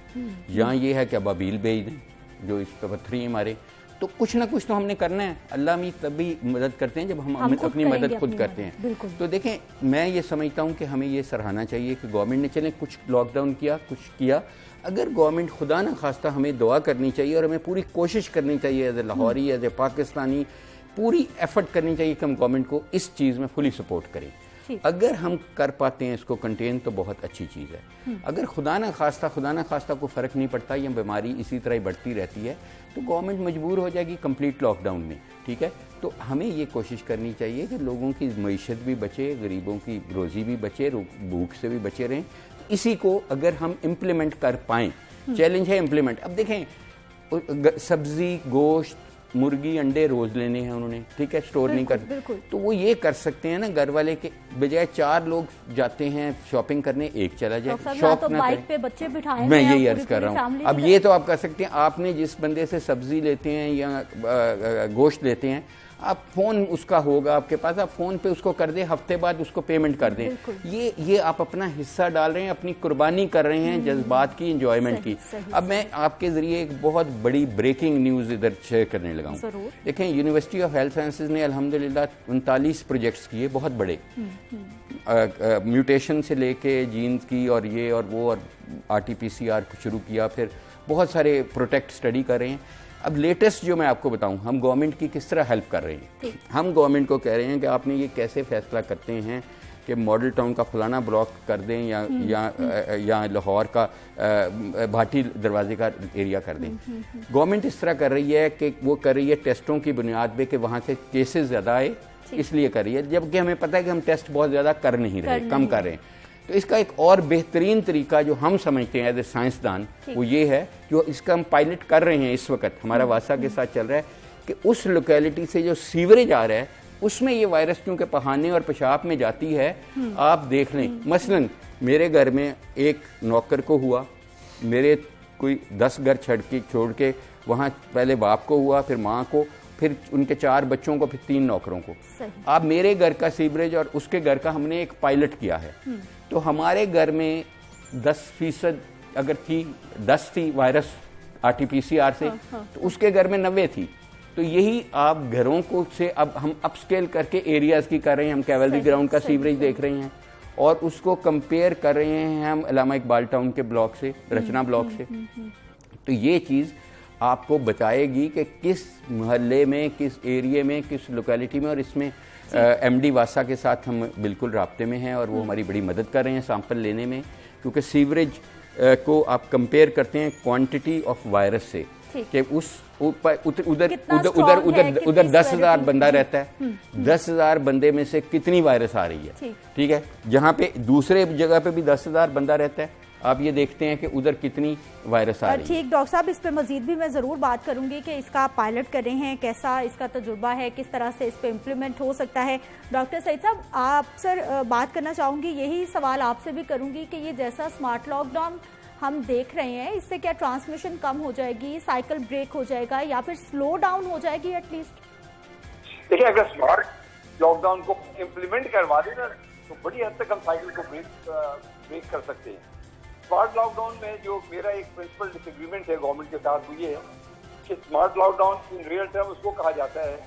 या ये है कि अबाबील भेज दें जो इस पर पत्थरी मारे। तो कुछ ना कुछ तो हमने करना है। अल्लाह भी तभी मदद करते हैं जब हम अपनी मदद खुद करते हैं। तो देखें मैं ये समझता हूँ कि हमें ये सराहना चाहिए कि गवर्नमेंट ने चलें कुछ लॉकडाउन किया, कुछ किया। अगर गवर्नमेंट खुदा न खास्ता हमें दुआ करनी चाहिए और हमें पूरी कोशिश करनी चाहिए as a Lahori as a Pakistani, पूरी एफर्ट करनी चाहिए कि हम गवर्नमेंट को इस चीज़ में फुली सपोर्ट करें। अगर हम कर पाते हैं इसको कंटेन तो बहुत अच्छी चीज़ है। अगर खुदा न खास्ता को फ़र्क नहीं पड़ता या बीमारी इसी तरह ही बढ़ती रहती है तो गवर्नमेंट मजबूर हो जाएगी कंप्लीट लॉकडाउन में, ठीक है। तो हमें ये कोशिश करनी चाहिए कि लोगों की मईशत भी बचे, गरीबों की रोज़ी भी बचे, भूख से भी बचे रहें। इसी को अगर हम इम्प्लीमेंट कर पाएँ, चैलेंज है इम्प्लीमेंट। अब देखें सब्ज़ी गोश्त मुर्गी अंडे रोज लेने हैं उन्होंने, ठीक है, स्टोर नहीं कर, तो वो ये कर सकते हैं ना घर वाले के बजाय 4 लोग जाते हैं शॉपिंग करने, एक चला जाए शॉप तो बाइक पे बच्चे बिठाए। मैं यही अर्ज कर रहा हूँ। अब ये तो आप कर सकते हैं, आपने जिस बंदे से सब्जी लेते हैं या गोश्त लेते हैं, आप फ़ोन उसका होगा आपके पास, आप फ़ोन पे उसको कर दें, हफ्ते बाद उसको पेमेंट कर दें। ये आप अपना हिस्सा डाल रहे हैं, अपनी कुर्बानी कर रहे हैं जज्बात की, इंजॉयमेंट की। अब मैं आपके ज़रिए एक बहुत बड़ी ब्रेकिंग न्यूज़ इधर शेयर करने लगा हूँ। देखें यूनिवर्सिटी ऑफ हेल्थ साइंसेज ने अल्हम्दुलिल्लाह 39 प्रोजेक्ट्स किए बहुत बड़े, म्यूटेशन से लेके जीन्स की और ये और वो, और RT-PCR शुरू किया, फिर बहुत सारे प्रोटेक्ट स्टडी कर रहे हैं। अब लेटेस्ट जो मैं आपको बताऊं, हम गवर्नमेंट की किस तरह हेल्प कर रहे हैं। हम गवर्नमेंट को कह रहे हैं कि आपने ये कैसे फैसला करते हैं कि मॉडल टाउन का फलाना ब्लॉक कर दें या लाहौर का भाटी दरवाजे का एरिया कर दें। गवर्नमेंट इस तरह कर रही है कि वो कर रही है टेस्टों की बुनियाद पे कि वहाँ से केसेस ज़्यादा आए, इसलिए कर रही है, जबकि हमें पता है कि हम टेस्ट बहुत ज़्यादा कर नहीं रहे, कम कर रहे हैं। तो इसका एक और बेहतरीन तरीका जो हम समझते हैं एज ए साइंसदान, वो ये है, जो इसका हम पायलट कर रहे हैं इस वक्त, हमारा वासा के साथ चल रहा है, कि उस लोकेलिटी से जो सीवरेज आ रहा है उसमें ये वायरस क्योंकि पहाने और पेशाब में जाती है, आप देख लें। मसलन मेरे घर में एक नौकर को हुआ, मेरे कोई 10 घर छोड़ के वहाँ पहले बाप को हुआ, फिर माँ को, फिर उनके 4 बच्चों को, फिर 3 नौकरों को। आप मेरे घर का सीवरेज और उसके घर का हमने एक पायलट किया है। तो हमारे घर में 10% अगर थी, 10 थी वायरस RT-PCR से, तो उसके घर में 90 थी। तो यही आप घरों को से अब हम अपस्केल करके एरियाज की कर रहे हैं। हम कैवलरी ग्राउंड का सीवरेज देख रहे हैं और उसको कंपेयर कर रहे हैं हम अल्लामा इकबाल टाउन के ब्लॉक से, रचना ब्लॉक से। तो ये चीज़ आपको बताएगी कि किस मोहल्ले में, किस एरिया में, किस लोकेलिटी में, और इसमें MD वासा के साथ हम बिल्कुल राब्ते में हैं और वो हमारी बड़ी मदद कर रहे हैं सैंपल लेने में, क्योंकि सीवरेज को आप कंपेयर करते हैं क्वांटिटी ऑफ वायरस से कि उस उधर 10,000 बंदा रहता है, 10,000 बंदे में से कितनी वायरस आ रही है, ठीक है। जहाँ पे दूसरे जगह पे भी 10,000 बंदा रहता है, आप ये देखते हैं कि उधर कितनी वायरस आ रही है। ठीक डॉक्टर साहब, इस पे मजीद भी मैं ज़रूर बात करूंगी कि इसका पायलट कर रहे हैं, कैसा इसका तजुर्बा है, किस तरह से इस पे इम्प्लीमेंट हो सकता है। डॉक्टर सईद साहब, आप सर बात करना चाहूँगी, यही सवाल आपसे भी करूँगी कि ये जैसा स्मार्ट लॉकडाउन हम देख रहे हैं, इससे क्या ट्रांसमिशन कम हो जाएगी, साइकिल ब्रेक हो जाएगा या फिर स्लो डाउन हो जाएगी एटलीस्ट? देखिए, अगर स्मार्ट लॉकडाउन को इम्प्लीमेंट करवा देना तो बड़ी हद तक हम साइकिल को ब्रेक कर सकते हैं। स्मार्ट लॉकडाउन में जो मेरा एक प्रिंसिपल डिसएग्रीमेंट है गवर्नमेंट के साथ, वो ये है कि smart lockdown in real term उसको कहा जाता है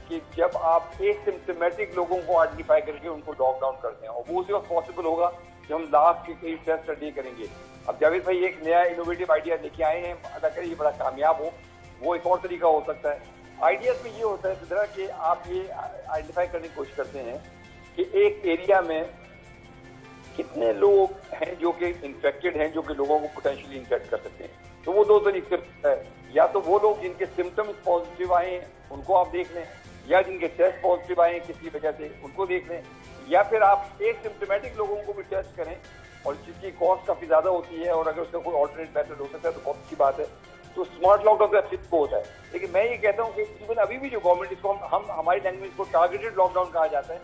कि जब आप एसिम्प्टोमेटिक लोगों को आइडेंटिफाई करके उनको लॉकडाउन करते हैं, और वो उसी वक्त पॉसिबल होगा जब हम लाख के कई टेस्ट डे करेंगे। अब जावेद भाई एक नया इनोवेटिव आइडिया लेके आए हैं, अदा करें ये बड़ा कामयाब हो, वो एक और तरीका हो सकता है। आइडियाज में ये होता है सिद्रा कि आप ये आइडेंटिफाई करने की कोशिश करते हैं कि एक एरिया में कितने लोग हैं जो कि इन्फेक्टेड हैं, जो कि लोगों को पोटेंशियली इन्फेक्ट कर सकते हैं। तो वो दो तरीके से है, या तो वो लोग जिनके सिम्टम्स पॉजिटिव आए हैं उनको आप देख लें, या जिनके टेस्ट पॉजिटिव आए हैं किसी वजह से उनको देख लें, या फिर आप एक सिम्टोमेटिक लोगों को भी टेस्ट करें और जिसकी कॉस्ट काफी ज्यादा होती है, और अगर उसका कोई ऑल्टरनेट मेथड हो सकता है तो बहुत अच्छी बात है। तो स्मार्ट लॉकडाउन का अच्छी होता है। लेकिन मैं ये कहता हूँ कि इवन अभी भी जो गवर्नमेंट, इसको हम हमारी लैंग्वेज को टारगेटेड लॉकडाउन कहा जाता है,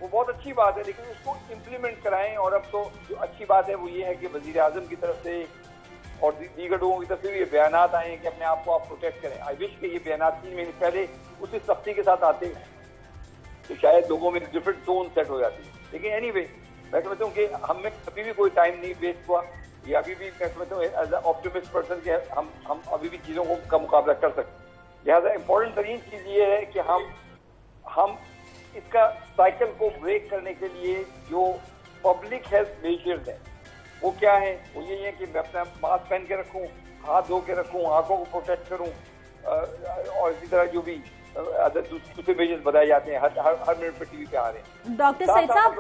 वो बहुत अच्छी बात है, लेकिन उसको इम्प्लीमेंट कराएं। और अब तो जो अच्छी बात है वो ये है कि वजीर आजम की तरफ से और दीगर लोगों की तरफ से भी ये बयान आए हैं कि अपने आप को आप प्रोटेक्ट करें। आई विश कि ये बयान 3 महीने पहले उसी सख्ती के साथ आते तो शायद लोगों में डिफरेंट टोन सेट हो जाती है। लेकिन एनीवे, मैं समझता हूँ कि हमें कभी भी कोई टाइम नहीं वेस्ट हुआ, ये अभी भी मैं समझता हूँ एज ऑप्टिमिस्ट पर्सन के हम अभी भी चीज़ों का मुकाबला कर सकते। लिहाजा इम्पोर्टेंट तरीन चीज़ ये है कि हम इसका साइकिल को ब्रेक करने के लिए जो पब्लिक हेल्थ मेजर्स हैं वो क्या है, वो ये है कि मैं अपना मास्क पहन के रखूँ, हाथ धो के रखूँ, आंखों को प्रोटेक्ट करूँ, और इसी तरह जो भी दूसरे मेजर्स बताए जाते हैं हर मिनट पर टीवी पे आ रहे हैं। डॉक्टर सईद साहब,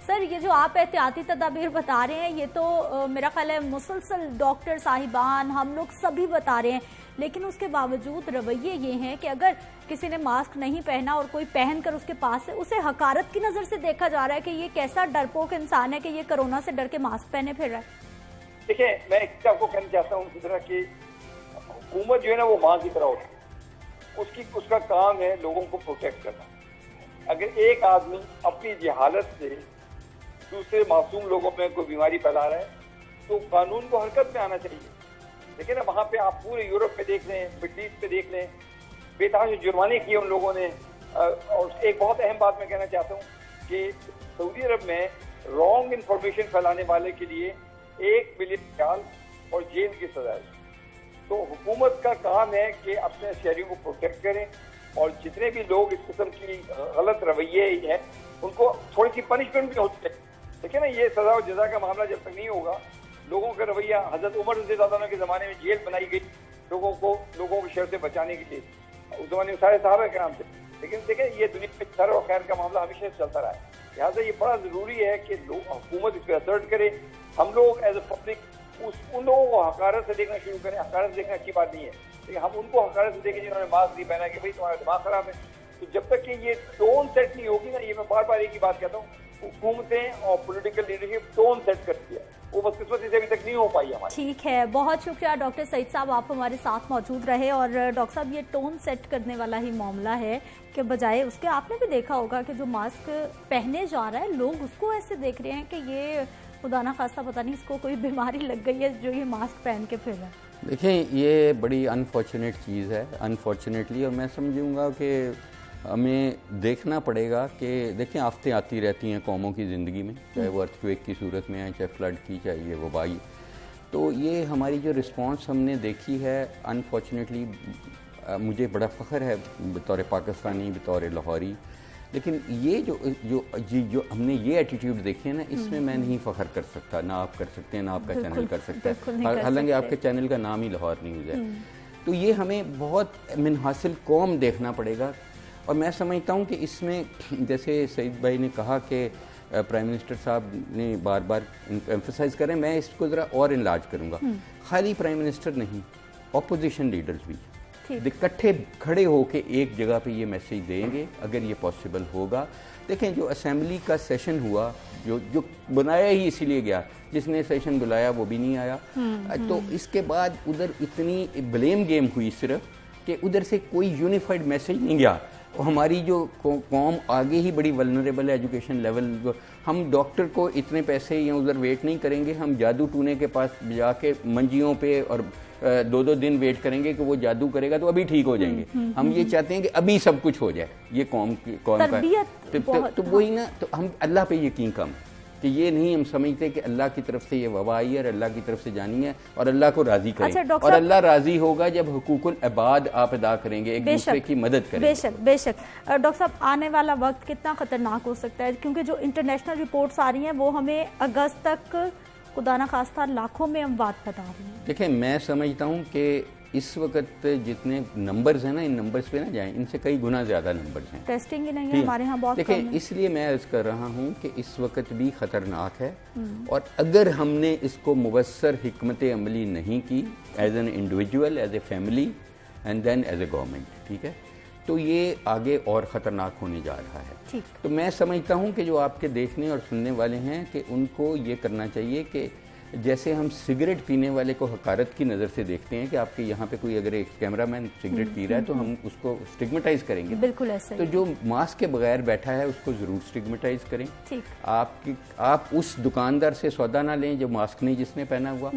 सर ये जो आप एहतियाती तदाबीर बता रहे हैं, ये तो मेरा ख्याल है मुसलसल डॉक्टर साहिबान हम लोग सभी बता रहे हैं, लेकिन उसके बावजूद रवैये ये हैं कि अगर किसी ने मास्क नहीं पहना और कोई पहनकर उसके पास से, उसे हकारत की नजर से देखा जा रहा है कि ये कैसा डरपोक इंसान है कि ये कोरोना से डर के मास्क पहने फिर रहा है। देखिए, मैं आपको कहना चाहता हूँ जिस तरह की हुकूमत जो है ना वो माँ की तरह होती है, उसका काम है लोगों को प्रोटेक्ट करना। अगर एक आदमी अपनी जहालत से दूसरे मासूम लोगों में कोई बीमारी फैला रहा है तो कानून को हरकत में आना चाहिए। लेकिन वहाँ पे आप पूरे यूरोप पे देख लें, मिडल ईस्ट पे देख लें, बेतहाशा जुर्माने किए उन लोगों ने। और एक बहुत अहम बात मैं कहना चाहता हूँ कि सऊदी अरब में रॉन्ग इंफॉर्मेशन फैलाने वाले के लिए 1 मिलियन रियाल और जेल की सजा है। तो हुकूमत का काम है कि अपने शहरियों को प्रोटेक्ट करें, और जितने भी लोग इस किस्म की गलत रवैये हैं उनको थोड़ी सी पनिशमेंट भी होती है। देखिए ना, ये सजा और जजा का मामला जब तक नहीं होगा, लोगों का रवैया, हजरत उमर रज़ियल्लाहु के ज़माने में जेल बनाई गई लोगों को शर से बचाने के लिए, उस ज़माने में सारे सहाबा के नाम थे। लेकिन देखिए, ये दुनिया में शर और खैर का मामला हमेशा चलता रहा है। लिहाजा ये बड़ा ज़रूरी है कि हुकूमत इस पर असर्ट करे, हम लोग एज ए पब्लिक उन लोगों को हकारत से देखना शुरू करें। हकारत से देखना अच्छी बात नहीं है, लेकिन हम उनको हकारत से देखें जिन्होंने मास्क नहीं पहना कि भाई तुम्हारा दिमाग खराब है। तो जब तक कि ये टोन सेट नहीं होगी ना, ये मैं बार बार एक ही बात कहता हूँ, हुकूमतें और पॉलिटिकल लीडरशिप टोन सेट करती है, वो बदकिस्मती से अभी तक नहीं हो पाई हमारी। ठीक है, बहुत शुक्रिया डॉक्टर सईद साहब, आप हमारे साथ मौजूद रहे। और डॉक्टर साहब, ये टोन सेट करने वाला ही मामला है कि बजाय उसके आपने भी देखा होगा कि जो मास्क पहने जा रहा है लोग उसको ऐसे देख रहे हैं कि ये खुदा ना खास्ता पता नहीं इसको कोई बीमारी लग गई है जो ये मास्क पहन के फिर रहा है। देखिए, ये बड़ी अनफॉर्चुनेट चीज़ है अनफॉर्चुनेटली, और मैं समझूंगा कि हमें देखना पड़ेगा कि देखिए आफतें आती रहती हैं कौमों की ज़िंदगी में, चाहे वो अर्थक्वेक की सूरत में है, चाहे फ्लड की, चाहे ये वबाई। तो ये हमारी जो रिस्पांस हमने देखी है अनफॉर्चुनेटली, मुझे बड़ा फ़ख्र है बतौर पाकिस्तानी, बतौर लाहौरी। लेकिन ये जो हमने ये एटीट्यूड देखे हैं ना, इसमें मैं नहीं फ़ख्र कर सकता, ना आप कर सकते हैं, ना आपका चैनल कर सकता है, हालांकि आपके चैनल का नाम ही लाहौर नहीं हो जाए। तो ये हमें बहुत मिनहासिल कौम देखना पड़ेगा। और मैं समझता हूँ कि इसमें जैसे सईद भाई ने कहा कि प्राइम मिनिस्टर साहब ने बार बार एम्फसाइज़ करें, मैं इसको ज़रा और इनलार्ज करूँगा। खाली प्राइम मिनिस्टर नहीं, अपोजिशन लीडर्स भी, इकट्ठे खड़े होके एक जगह पे ये मैसेज देंगे अगर ये पॉसिबल होगा। देखें जो असेंबली का सेशन हुआ, जो बनाया ही इसीलिए गया, जिसने सेशन बुलाया वो भी नहीं आया। तो इसके बाद उधर इतनी ब्लेम गेम हुई सिर्फ कि उधर से कोई यूनिफाइड मैसेज नहीं गया। हमारी जो कौम आगे ही बड़ी वल्नरेबल है एजुकेशन लेवल। हम डॉक्टर को इतने पैसे या उधर वेट नहीं करेंगे, हम जादू टूने के पास जाके मंजियों पे और 2-2 दिन वेट करेंगे कि वो जादू करेगा तो अभी ठीक हो जाएंगे। हम ये चाहते हैं कि अभी सब कुछ हो जाए। ये कौम का तो वही ना, तो हम अल्लाह पे यकीन कम कि ये नहीं हम समझते कि अल्लाह की तरफ से ये वबा आई है और अल्लाह की तरफ से जानी है और अल्लाह को राजी करें। अच्छा, और अल्लाह राजी होगा जब हुकूकुल इबाद आप अदा करेंगे, एक दूसरे की मदद करेंगे। बेशक डॉक्टर साहब, आने वाला वक्त कितना खतरनाक हो सकता है, क्योंकि जो इंटरनेशनल रिपोर्ट्स आ रही हैं वो हमें अगस्त तक खुदा ना खास्ता लाखों में अमवात बता रही हैं। देखिए मैं समझता हूँ कि इस वक्त जितने नंबर्स हैं ना, इन नंबर्स पे ना जाएं, इनसे कई गुना ज़्यादा नंबर्स हैं। टेस्टिंग ही नहीं है हमारे यहाँ बहुत। देखिए इसलिए मैं अर्ज़ कर रहा हूँ कि इस वक्त भी ख़तरनाक है और अगर हमने इसको मुवस्सर हिकमत अमली नहीं की as an individual, as a family and then as a government, ठीक है, तो ये आगे और ख़तरनाक होने जा रहा है। तो मैं समझता हूँ कि जो आपके देखने और सुनने वाले हैं कि उनको ये करना चाहिए कि जैसे हम सिगरेट पीने वाले को हकारत की नज़र से देखते हैं कि आपके यहाँ पे कोई अगर एक कैमरामैन सिगरेट पी रहा है तो हम उसको स्टिग्मेटाइज करेंगे, बिल्कुल ऐसे। तो जो मास्क के बगैर बैठा है उसको ज़रूर स्टिग्मेटाइज करें। आप उस दुकानदार से सौदा ना लें जो मास्क नहीं जिसने पहना हुआ,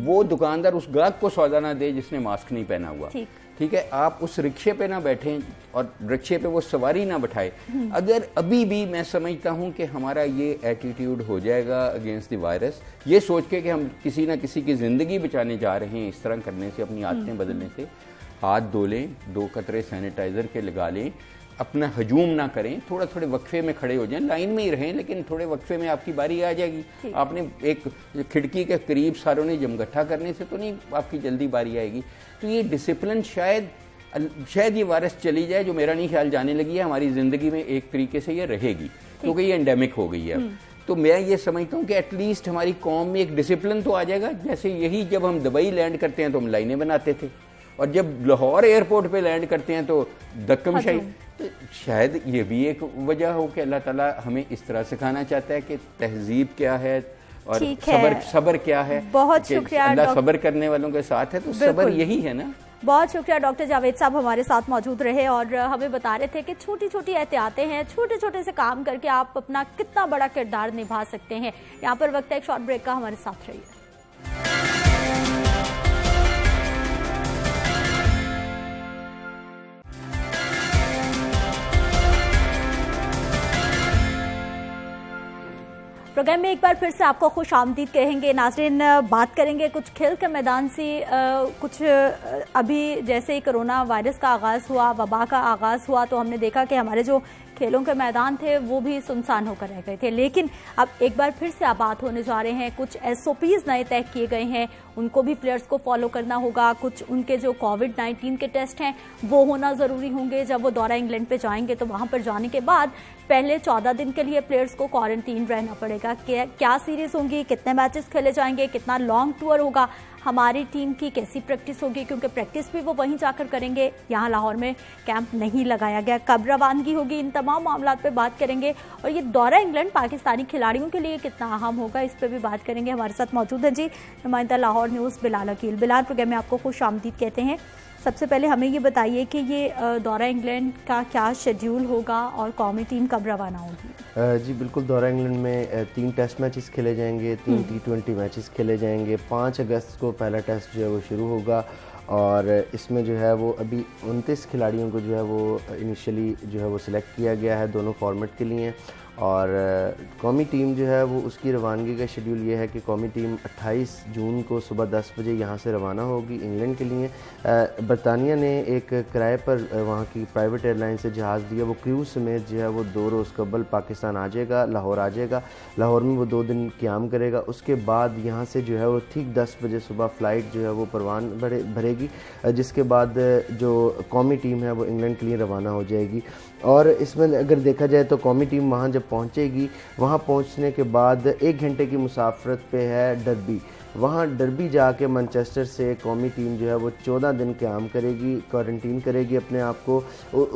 वो दुकानदार उस ग्राहक को सौदा ना दे जिसने मास्क नहीं पहना हुआ, ठीक है। आप उस रिक्शे पे ना बैठें और रिक्शे पे वो सवारी ना बैठाए। अगर अभी भी मैं समझता हूँ कि हमारा ये एटीट्यूड हो जाएगा अगेंस्ट द वायरस, ये सोच के कि हम किसी ना किसी की ज़िंदगी बचाने जा रहे हैं, इस तरह करने से, अपनी आदतें बदलने से, हाथ धो लें, 2 कतरे सैनिटाइज़र के लगा लें, अपना हजूम ना करें, थोड़े वक्फे में खड़े हो जाएं, लाइन में ही रहें, लेकिन थोड़े वक्फे में आपकी बारी आ जाएगी। आपने एक खिड़की के करीब सारों ने जमगट्ठा करने से तो नहीं आपकी जल्दी बारी आएगी। तो ये डिसिप्लिन शायद ये वायरस चली जाए, जो मेरा नहीं ख्याल जाने लगी है, हमारी ज़िंदगी में एक तरीके से ये रहेगी क्योंकि ये एंडेमिक हो गई है। तो मैं ये समझता हूँ कि एटलीस्ट हमारी कौम में एक डिसिप्लिन तो आ जाएगा। जैसे यही जब हम दुबई लैंड करते हैं तो हम लाइनें बनाते थे और जब लाहौर एयरपोर्ट पे लैंड करते हैं तो दक्कमशाही। तो शायद ये भी एक वजह हो कि अल्लाह ताला हमें इस तरह सिखाना चाहता है कि तहजीब क्या है और सबर क्या है। बहुत शुक्रिया, अल्लाह सबर करने वालों के साथ है, तो सबर यही है ना। बहुत शुक्रिया डॉक्टर जावेद साहब हमारे साथ मौजूद रहे और हमें बता रहे थे कि छोटी छोटी एहतियातें हैं, छोटे छोटे से काम करके आप अपना कितना बड़ा किरदार निभा सकते हैं। यहाँ पर वक्त है एक शॉर्ट ब्रेक का, हमारे साथ रहिए। प्रोग्राम में एक बार फिर से आपको खुश आमदीद कहेंगे। नाज़रीन, बात करेंगे कुछ खेल के मैदान से। कुछ अभी जैसे ही कोरोना वायरस का आगाज़ हुआ, वबा का आगाज़ हुआ, तो हमने देखा कि हमारे जो खेलों के मैदान थे वो भी सुनसान होकर रह गए थे। लेकिन अब एक बार फिर से आबाद होने जा रहे हैं। कुछ SOPs नए तय किए गए हैं, उनको भी प्लेयर्स को फॉलो करना होगा। कुछ उनके जो कोविड-19 के टेस्ट हैं वो होना ज़रूरी होंगे। जब वो दौरा इंग्लैंड पे जाएंगे तो वहाँ पर जाने के बाद पहले 14 दिन के लिए प्लेयर्स को क्वारंटीन रहना पड़ेगा। क्या सीरीज़ होंगी, कितने मैचेस खेले जाएंगे, कितना लॉन्ग टूर होगा, हमारी टीम की कैसी प्रैक्टिस होगी, क्योंकि प्रैक्टिस भी वो वहीं जाकर करेंगे। यहाँ लाहौर में कैंप नहीं लगाया गया। कब रवानगी होगी, इन तमाम मामलों पे बात करेंगे। और ये दौरा इंग्लैंड पाकिस्तानी खिलाड़ियों के लिए कितना अहम होगा, इस पर भी बात करेंगे। हमारे साथ मौजूद है जी नुमाइंदा लाहौर न्यूज़ बिलाल अकील। बिलाल, प्रोग्राम में आपको खुश आमदीद कहते हैं। सबसे पहले हमें ये बताइए कि ये दौरा इंग्लैंड का क्या शेड्यूल होगा और कौमी टीम कब रवाना होगी? जी बिल्कुल, दौरा इंग्लैंड में 3 टेस्ट मैचेस खेले जाएंगे, 3 T20 मैचेस खेले जाएंगे। 5 अगस्त को पहला टेस्ट जो है वो शुरू होगा और इसमें जो है वो अभी 29 खिलाड़ियों को जो है वो इनिशियली जो है वो सिलेक्ट किया गया है दोनों फॉर्मेट के लिए। और कौमी टीम जो है वो उसकी रवानगी का शेड्यूल ये है कि कौमी टीम 28 जून को सुबह 10 बजे यहाँ से रवाना होगी इंग्लैंड के लिए। बरतानिया ने एक किराए पर वहाँ की प्राइवेट एयरलाइन से जहाज़ दिया, वो क्रू समेत जो है वो 2 रोज़ कबल पाकिस्तान आ जाएगा, लाहौर आ जाएगा। लाहौर में वो 2 दिन क़याम करेगा। उसके बाद यहाँ से जो है वो ठीक 10 बजे सुबह फ़्लाइट जो है वो परवान भरेगी, जिसके बाद जो कौमी टीम है वो इंग्लैंड के लिए रवाना हो जाएगी। और इसमें अगर देखा जाए तो कौमी टीम वहाँ जब पहुँचेगी, वहाँ पहुँचने के बाद 1 घंटे की मुसाफरत पे है डर्बी। वहाँ डर्बी जाके मैनचेस्टर से कौमी टीम जो है वो 14 दिन क़याम करेगी, क्वारंटीन करेगी अपने आप को।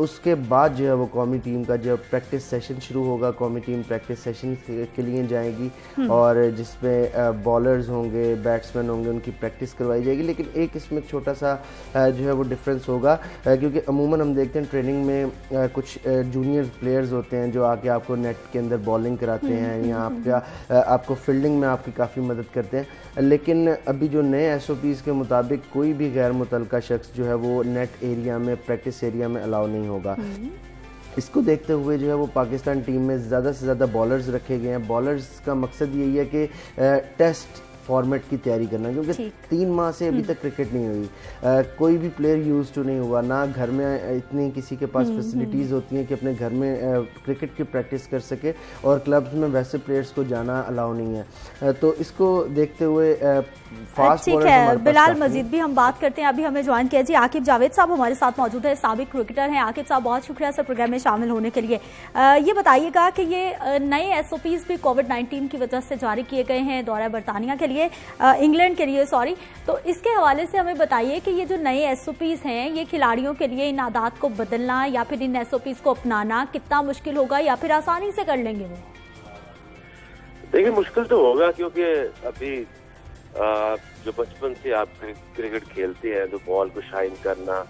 उसके बाद जो है वो कौमी टीम का जो प्रैक्टिस सेशन शुरू होगा, कौमी टीम प्रैक्टिस सेशन के लिए जाएगी और जिसमें बॉलर्स होंगे, बैट्समैन होंगे, उनकी प्रैक्टिस करवाई जाएगी। लेकिन एक इसमें छोटा सा जो है वो डिफरेंस होगा, क्योंकि अमूमन हम देखते हैं ट्रेनिंग में कुछ जूनियर प्लेयर्स होते हैं जो आके आपको नेट के अंदर बॉलिंग कराते हैं या आपको फील्डिंग में आपकी काफ़ी मदद करते हैं। लेकिन अभी जो नए एसओपीज़ के मुताबिक कोई भी गैर मुतल्लका शख्स जो है वो नेट एरिया में, प्रैक्टिस एरिया में अलाउ नहीं होगा। इसको देखते हुए जो है वो पाकिस्तान टीम में ज़्यादा से ज़्यादा बॉलर्स रखे गए हैं। बॉलर्स का मकसद यही है कि टेस्ट फॉर्मेट की तैयारी करना, क्योंकि 3 माह से अभी तक क्रिकेट नहीं हुई। कोई भी प्लेयर यूज टू नहीं हुआ, ना घर में इतनी किसी के पास फैसिलिटीज़ होती हैं कि अपने घर में क्रिकेट की प्रैक्टिस कर सके, और क्लब्स में वैसे प्लेयर्स को जाना अलाउ नहीं है। तो इसको देखते हुए फास्ट ठीक है बिलाल, मजीद भी हम बात करते हैं। अभी हमें ज्वाइन किया जी आकिब जावेद साहब हमारे साथ मौजूद है, साबिक क्रिकेटर हैं। आकिब साहब बहुत शुक्रिया सर प्रोग्राम में शामिल होने के लिए। ये बताइएगा कि ये नए एसओपीज़ भी कोविड-19 की वजह से जारी किए गए हैं दौरा बरतानिया के लिए, इंग्लैंड के लिए सॉरी, तो इसके हवाले से हमें बताइए कि ये जो नए एसओपीज़ हैं ये खिलाड़ियों के लिए इन आदात को बदलना या फिर इन एसओपीज़ को अपनाना कितना मुश्किल होगा या फिर आसानी से कर लेंगे वो? देखिए मुश्किल तो होगा, क्योंकि अभी जो बचपन से आप क्रिकेट खेलते हैं तो बॉल को शाइन करना,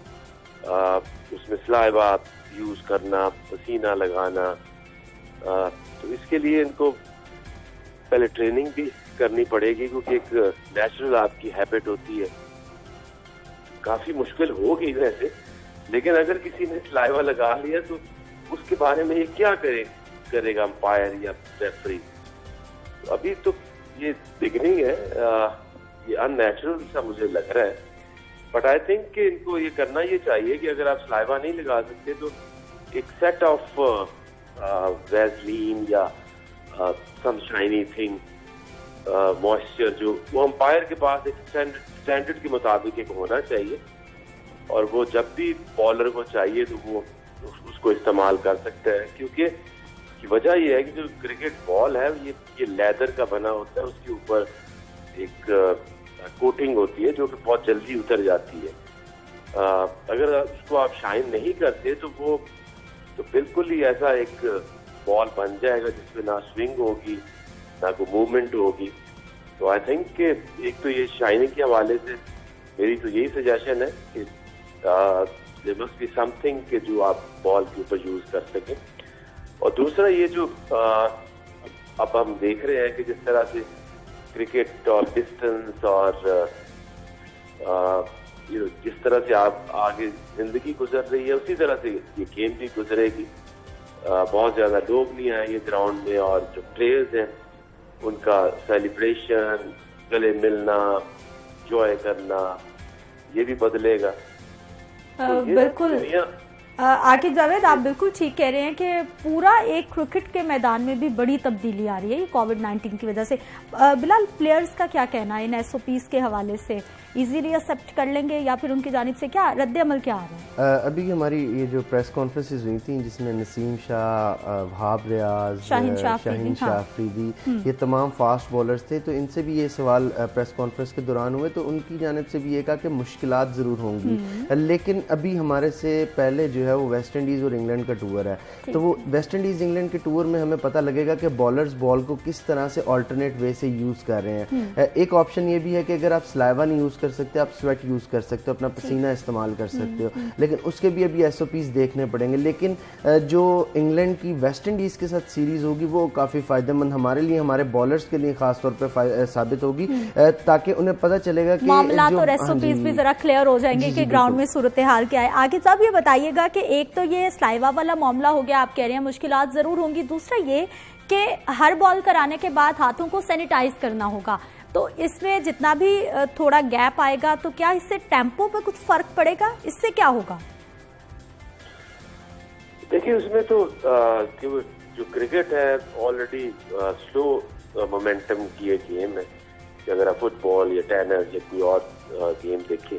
उसमें स्लाइवा यूज करना, पसीना लगाना, तो इसके लिए इनको पहले ट्रेनिंग भी करनी पड़ेगी, क्योंकि एक नेचुरल आपकी हैबिट होती है। काफी मुश्किल होगी वैसे, लेकिन अगर किसी ने स्लाइवा लगा लिया तो उसके बारे में ये क्या करेगा अंपायर या रेफरी? तो अभी तो ये बिगनिंग है, ये अननेचुरल सा मुझे लग रहा है। बट आई थिंक कि इनको ये करना ये चाहिए कि अगर आप स्लाइवा नहीं लगा सकते तो एक सेट ऑफ वैसलीन या सम शाइनी थिंग, मॉइस्चर, जो वो अंपायर के पास एक स्टैंडर्ड के मुताबिक एक होना चाहिए, और वो जब भी बॉलर को चाहिए तो वो उसको इस्तेमाल कर सकता है। क्योंकि की वजह यह है कि जो क्रिकेट बॉल है ये लेदर का बना होता है, उसके ऊपर एक कोटिंग होती है जो कि बहुत जल्दी उतर जाती है। अगर उसको आप शाइन नहीं करते तो वो तो बिल्कुल ही ऐसा एक बॉल बन जाएगा जिसमें ना स्विंग होगी ना कोई मूवमेंट होगी। तो आई थिंक कि एक तो ये शाइनिंग के हवाले से मेरी तो यही सजेशन है कि देयर मस्ट बी समथिंग कि जो आप बॉल के ऊपर यूज कर सकें। और दूसरा ये जो अब हम देख रहे हैं कि जिस तरह से क्रिकेट और डिस्टेंस और जिस तरह से आप आगे जिंदगी गुजर रही है उसी तरह से ये गेम भी गुजरेगी। बहुत ज्यादा लोग नहीं आएंगे ग्राउंड में, और जो प्लेयर्स हैं उनका सेलिब्रेशन, गले मिलना, एंजॉय करना, ये भी बदलेगा। बिल्कुल आकिब जावेद, आप बिल्कुल ठीक कह रहे हैं कि पूरा एक क्रिकेट के मैदान में भी बड़ी तब्दीली आ रही है कोविड-19 की वजह से। बिलाल, प्लेयर्स का क्या कहना है इन एसओपीज़ के हवाले से? इजीली एक्सेप्ट कर लेंगे या फिर उनकी जानिब से क्या रद्द अमल क्या आ रहा है? अभी हमारी ये जो प्रेस कॉन्फ्रेंसेस हुई थी जिसमें नसीम शाह, वहाब रियाज, शाहीन शाह अफरीदी, ये तमाम फास्ट बॉलर्स थे, तो इनसे भी ये सवाल प्रेस कॉन्फ्रेंस के दौरान हुए, तो उनकी जानिब से भी ये कहा कि मुश्किलात ज़रूर होंगी, लेकिन अभी हमारे से पहले जो है वो वेस्ट इंडीज़ और इंग्लैंड का टूर है, तो वो वेस्ट इंडीज़ इंग्लैंड के टूर में हमें पता लगेगा कि बॉलर्स बॉल को किस तरह से ऑल्टरनेट वे से यूज़ कर रहे हैं। एक ऑप्शन ये भी है कि अगर आप स्लाइवा नहीं यूज़ कर सकते, आप स्वेट यूज कर सकते हो, अपना पसीना इस्तेमाल कर सकते हो, लेकिन उसके भी अभी एसओपीज देखने पड़ेंगे। लेकिन जो इंग्लैंड की वेस्ट इंडीज के साथ सीरीज होगी वो काफी फायदेमंद हमारे लिए, हमारे बॉलर्स के लिए खास तौर पे साबित होगी, ताकि उन्हें पता चलेगा कि मामलात और एसओपीज भी जरा क्लियर हो जाएंगे कि ग्राउंड में सूरत हाल क्या है। आगे साहब ये बताइएगा कि एक तो ये स्लाइवा वाला मामला हो गया, आप कह रहे हैं मुश्किलात जरूर होंगी, दूसरा ये कि हर बॉल कराने के बाद हाथों को सैनिटाइज करना होगा, तो इसमें जितना भी थोड़ा गैप आएगा तो क्या इससे टेम्पो पे कुछ फर्क पड़ेगा? इससे क्या होगा? देखिए उसमें तो जो क्रिकेट है ऑलरेडी स्लो मोमेंटम की एक गेम है कि अगर आप फुटबॉल या टेनिस या कोई और गेम देखें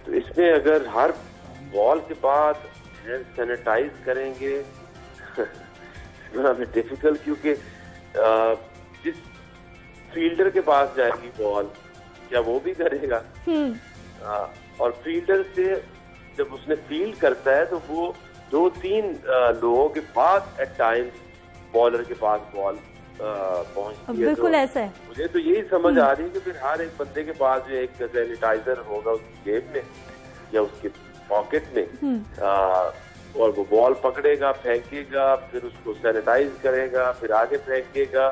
तो इसमें अगर हर बॉल के बाद हैंड सैनिटाइज करेंगे डिफिकल्ट, क्योंकि जिस फील्डर के पास जाएगी बॉल क्या वो भी करेगा? और फील्डर से जब उसने फील्ड करता है तो वो 2-3 लोगों के बाद एट टाइम्स बॉलर के पास बॉल पहुंचती है। बिल्कुल तो ऐसा है। मुझे तो यही समझ आ रही है कि फिर हर एक बंदे के पास जो एक सैनिटाइजर होगा उसकी जेब में या उसके पॉकेट में, और वो बॉल पकड़ेगा, फेंकेगा, फिर उसको सैनिटाइज करेगा, फिर आगे फेंकेगा।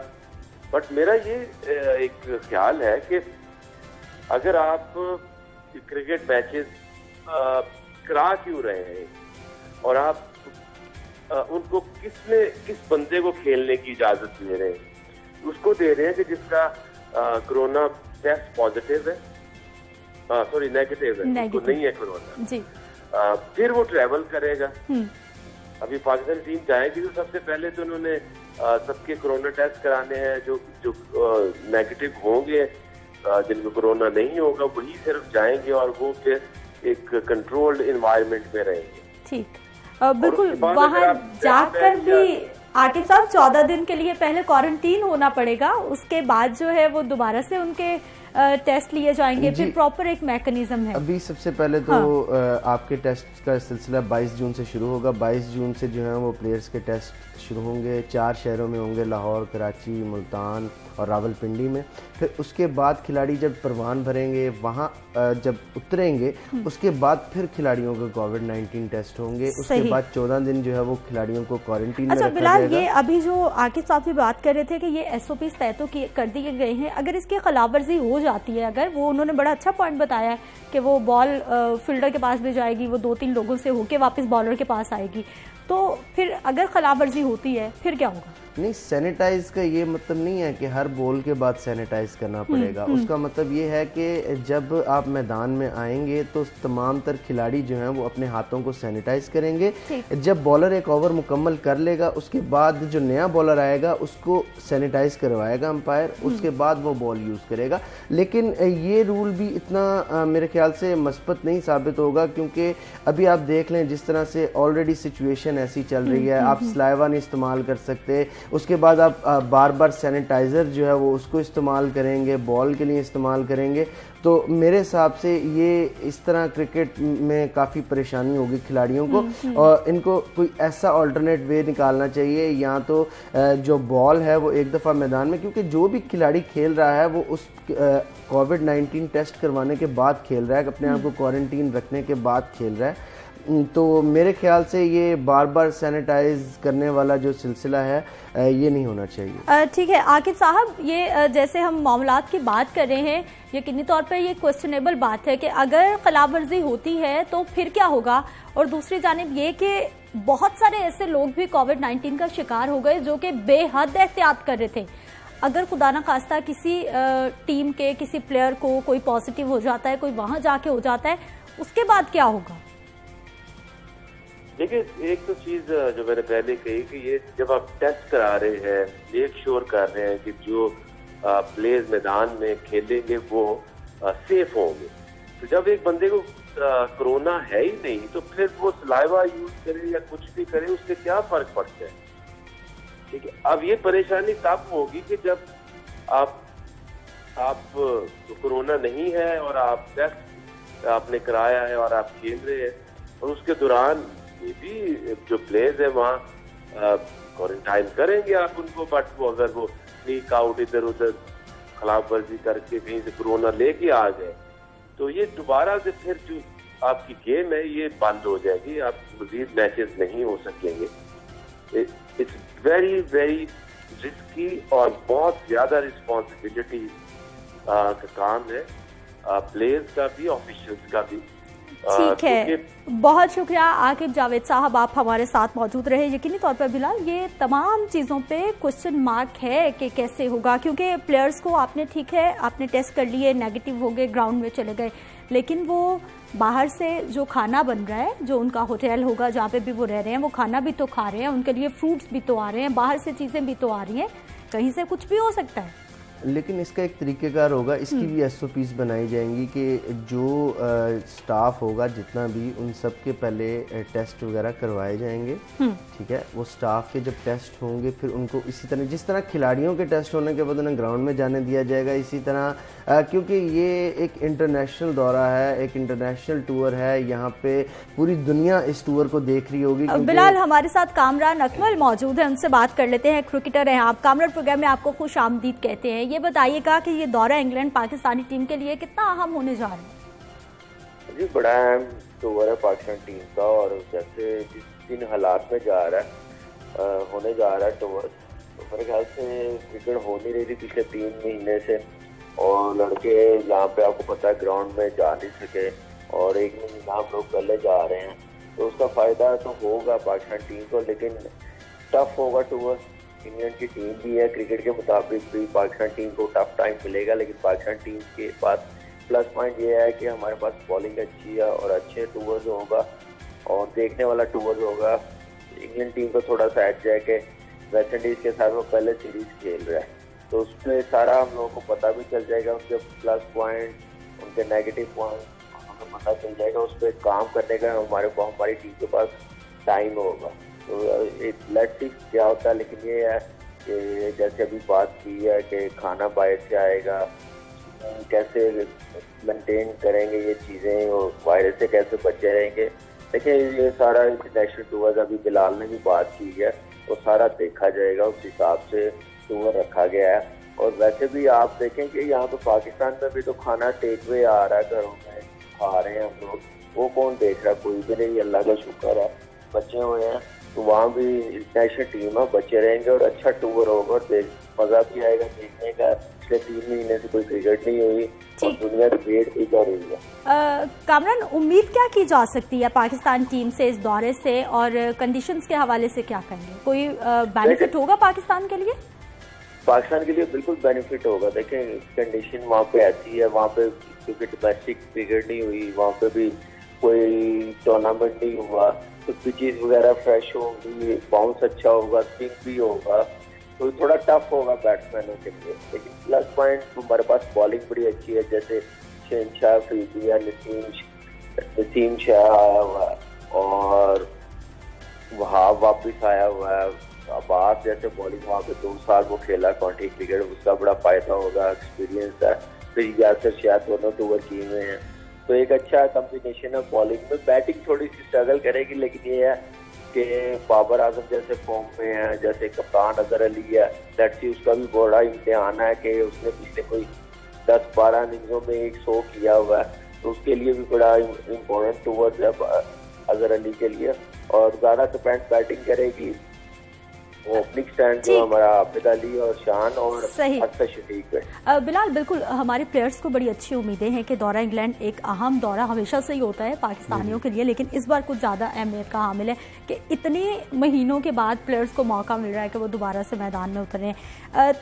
बट मेरा ये एक ख्याल है कि अगर आप क्रिकेट मैचेस करा क्यों रहे हैं और आप उनको किस बंदे को खेलने की इजाजत दे रहे हैं? उसको दे रहे हैं कि जिसका कोरोना टेस्ट पॉजिटिव है, सॉरी नेगेटिव है, उसको नहीं है कोरोना जी। फिर वो ट्रेवल करेगा। अभी पाकिस्तान टीम जाएगी तो सबसे पहले तो उन्होंने सबके कोरोना टेस्ट कराने हैं, जो नेगेटिव होंगे, जिनको कोरोना नहीं होगा वही सिर्फ जाएंगे और वो फिर एक कंट्रोल्ड एनवायरनमेंट में रहेंगे। ठीक, बिल्कुल। वहाँ जाकर भी आकिब साहब 14 दिन के लिए पहले क्वारंटीन होना पड़ेगा, उसके बाद जो है वो दोबारा से उनके टेस्ट लिए जाएंगे, फिर प्रॉपर एक मैकेनिज्म है। अभी सबसे पहले तो आपके टेस्ट का सिलसिला 22 जून से शुरू होगा। 22 जून से जो है वो प्लेयर्स के टेस्ट शुरू होंगे। 4 शहरों में होंगे, लाहौर, कराची, मुल्तान और रावलपिंडी में। फिर उसके बाद खिलाड़ी जब परवान भरेंगे, वहाँ जब उतरेंगे, उसके बाद फिर खिलाड़ियों को कोविड-19 टेस्ट होंगे। उसके बाद 14 दिन जो है वो खिलाड़ियों को क्वारंटीन में रखा जाएगा। ये अभी जो आकिब साहब भी बात कर रहे थे कि ये SOPs तय तो कर दिए गए हैं, अगर इसकी खिलाफवर्जी हो जाती है, अगर वो, उन्होंने बड़ा अच्छा पॉइंट बताया है कि वो बॉल फील्डर के पास भी जाएगी, वो 2-3 लोगों से होके वापस बॉलर के पास आएगी, तो फिर अगर खिलाफवर्जी होती है फिर क्या होगा? नहीं, सैनिटाइज का ये मतलब नहीं है कि हर बॉल के बाद सैनिटाइज करना पड़ेगा। उसका मतलब ये है कि जब आप मैदान में आएंगे तो तमाम तर खिलाड़ी जो हैं वो अपने हाथों को सैनिटाइज करेंगे। जब बॉलर एक ओवर मुकम्मल कर लेगा, उसके बाद जो नया बॉलर आएगा उसको सैनिटाइज करवाएगा अंपायर, उसके बाद वो बॉल यूज़ करेगा। लेकिन ये रूल भी इतना मेरे ख्याल से मस्बत नहीं साबित होगा, क्योंकि अभी आप देख लें जिस तरह से ऑलरेडी सिचुएशन ऐसी चल रही है, आप सलाइवा नहीं इस्तेमाल कर सकते, उसके बाद आप बार बार सैनिटाइज़र जो है वो उसको इस्तेमाल करेंगे, बॉल के लिए इस्तेमाल करेंगे। तो मेरे हिसाब से ये इस तरह क्रिकेट में काफ़ी परेशानी होगी खिलाड़ियों को, और इनको कोई ऐसा ऑल्टरनेट वे निकालना चाहिए। या तो जो बॉल है वो एक दफ़ा मैदान में, क्योंकि जो भी खिलाड़ी खेल रहा है वो उस कोविड-19 टेस्ट करवाने के बाद खेल रहा है, अपने आप को क्वारंटीन रखने के बाद खेल रहा है। तो मेरे ख्याल से ये बार बार सैनिटाइज करने वाला जो सिलसिला है ये नहीं होना चाहिए। ठीक है आकिब साहब, ये जैसे हम मामलात की बात कर रहे हैं, यकीनी तौर पर ये क्वेश्चनेबल बात है कि अगर खिलाफवर्जी होती है तो फिर क्या होगा। और दूसरी जानिब ये कि बहुत सारे ऐसे लोग भी कोविड-19 का शिकार हो गए जो कि बेहद एहतियात कर रहे थे। अगर खुदा ना खास्ता किसी टीम के किसी प्लेयर को कोई पॉजिटिव हो जाता है, कोई वहां जाके हो जाता है, उसके बाद क्या होगा? देखिए, एक तो चीज जो मैंने पहले कही कि ये जब आप टेस्ट करा रहे हैं, मेक श्योर कर रहे हैं कि जो प्लेयर्स मैदान में खेलेंगे वो सेफ होंगे। तो जब एक बंदे को कोरोना है ही नहीं तो फिर वो सलाइवा यूज करे या कुछ भी करे, उससे क्या फर्क पड़ता है? ठीक है, अब ये परेशानी तब होगी कि जब आप कोरोना नहीं है और आप टेस्ट आपने कराया है और आप खेल रहे हैं, और उसके दौरान ये भी जो प्लेयर्स है वहाँ क्वारंटाइन करेंगे आप उनको, बट वो अगर वो स्नीक आउट इधर उधर खिलाफवर्जी करके कहीं से कोरोना लेके आ गए तो ये दोबारा से फिर जो आपकी गेम है ये बंद हो जाएगी, आप मजीद मैचेस नहीं हो सकेंगे। इट्स वेरी वेरी रिस्की और बहुत ज्यादा रिस्पॉन्सिबिलिटी का काम है प्लेयर्स का भी, ऑफिशियल्स का भी। ठीक है, बहुत शुक्रिया आकिब जावेद साहब, आप हमारे साथ मौजूद रहे। यकीनी तौर पर बिलाल, ये तमाम चीज़ों पे क्वेश्चन मार्क है कि कैसे होगा, क्योंकि प्लेयर्स को आपने, ठीक है आपने टेस्ट कर लिए, नेगेटिव हो गए, ग्राउंड में चले गए, लेकिन वो बाहर से जो खाना बन रहा है, जो उनका होटल होगा जहाँ पे भी वो रह रहे हैं, वो खाना भी तो खा रहे हैं, उनके लिए फ्रूट्स भी तो आ रहे हैं, बाहर से चीज़ें भी तो आ रही हैं, कहीं से कुछ भी हो सकता है। लेकिन इसका एक तरीक़ेकार होगा, इसकी भी SOPs बनाई जाएंगी कि जो स्टाफ होगा जितना भी, उन सब के पहले टेस्ट वगैरह करवाए जाएंगे। ठीक है, वो स्टाफ के जब टेस्ट होंगे फिर उनको इसी तरह, जिस तरह खिलाड़ियों के टेस्ट होने के बाद उन्हें ग्राउंड में जाने दिया जाएगा, इसी तरह क्योंकि ये एक इंटरनेशनल दौरा है, एक इंटरनेशनल टूर है, यहाँ पे पूरी दुनिया इस टूर को देख रही होगी। बिलाल, हमारे साथ कामरान अकमल मौजूद है, उनसे बात कर लेते हैं। क्रिकेटर हैं आप, कामरान प्रोग्राम में आपको खुश आमदीद कहते हैं। ये बताइएगा कि ये दौरा इंग्लैंड पाकिस्तानी टीम के लिए कितना अहम होने जा रहा है? जी, बड़ा अहम टूर है पाकिस्तान टीम का, और जैसे जिन हालात में जा रहा है होने जा रहा है टूर, तो मेरे ख्याल से क्रिकेट हो नहीं रही थी पिछले 3 महीने से, और लड़के यहाँ पे आपको पता है ग्राउंड में जा नहीं सके, और 1 महीना हम लोग पहले जा रहे हैं, तो उसका फायदा तो होगा पाकिस्तान टीम को, लेकिन टफ होगा टूर। इंग्लैंड की टीम भी है, क्रिकेट के मुताबिक भी पाकिस्तान टीम को टफ टाइम मिलेगा, लेकिन पाकिस्तान टीम के पास प्लस पॉइंट ये है कि हमारे पास बॉलिंग अच्छी है और अच्छे टूर्स होगा और देखने वाला टूर्स होगा। इंग्लैंड टीम को थोड़ा सा एज है कि वेस्ट इंडीज के साथ वो पहले सीरीज खेल रहा है, तो उसमें सारा हम लोगों को पता भी चल जाएगा, उनके प्लस पॉइंट, उनके नेगेटिव पॉइंट हमें पता चल जाएगा। उस पर काम करने का हमारी टीम के पास टाइम होगा, तो लेट्स सी क्या होता है। लेकिन ये है कि जैसे अभी बात की है कि खाना बाहर से आएगा, कैसे मेंटेन करेंगे ये चीज़ें, और वायरस से कैसे बचे रहेंगे। देखिए, ये सारा इंटरनेशनल टूर, अभी बिलाल ने भी बात की है, वो सारा देखा जाएगा, उस हिसाब से टूर रखा गया है। और वैसे भी आप देखें कि यहाँ पे पाकिस्तान में भी तो खाना टेक वे आ रहा है, घरों में खा रहे हैं हम लोग, वो कौन देख रहा है? कोई भी नहीं, अल्लाह का शुक्र है बचे हुए हैं। तो वहाँ भी इंटरनेशनल टीम है, बचे रहेंगे और अच्छा टूर होगा, और मज़ा भी आएगा देखने का। पिछले 3 महीने से कोई क्रिकेट नहीं हुई और दुनिया क्रिकेट ही कर रही है। कामरान, उम्मीद क्या की जा सकती है पाकिस्तान टीम से इस दौरे से, और कंडीशंस के हवाले से क्या कहेंगे? कोई बेनिफिट होगा पाकिस्तान के लिए? पाकिस्तान के लिए बिल्कुल बेनिफिट होगा। देखें, कंडीशन वहाँ पे ऐसी है, वहाँ पे क्योंकि डोमेस्टिक क्रिकेट नहीं हुई, वहाँ पे भी कोई टूर्नामेंट नहीं हुआ, तो पिचेस वगैरह फ्रेश होंगी, बाउंस अच्छा होगा, स्पिन भी होगा, तो थोड़ा टफ होगा बैट्समैनों के लिए। लेकिन प्लस पॉइंट हमारे पास बॉलिंग बड़ी अच्छी है, जैसे शहनशाह अफरीदी है, नसीम शाह आया हुआ है, और वहाब वापस आया हुआ है, अब्बास जैसे बॉलिंग वहाँ पे 2 साल वो खेला काउंटी क्रिकेट, उसका बड़ा फायदा होगा, एक्सपीरियंस है। फिर यासर शाह दोनों टूर किए हुए हैं, तो एक अच्छा कॉम्बिनेशन है बॉलिंग में। बैटिंग थोड़ी सी स्ट्रगल करेगी, लेकिन ये है कि बाबर आजम जैसे फॉर्म में है, जैसे कप्तान अजहर अली है, लेट्स सी उसका भी बड़ा इम्तिहान है कि उसने पिछले कोई 10-12 इनिंग्सों में 100 किया हुआ है, तो उसके लिए भी बड़ा इम्पोर्टेंट टूर है अजहर अली के लिए। और ज़्यादा डिपेंड बैटिंग करेगी वो ओपनिंग स्टैंड जो हमारा आबिद अली और शान और अख्तर शफीक है। बिलाल, बिल्कुल हमारे प्लेयर्स को बड़ी अच्छी उम्मीदें हैं कि दौरा इंग्लैंड एक अहम दौरा हमेशा से ही होता है पाकिस्तानियों के लिए, लेकिन इस बार कुछ ज़्यादा अहमियत का हामिल है कि इतने महीनों के बाद प्लेयर्स को मौका मिल रहा है कि वो दोबारा से मैदान में उतरें।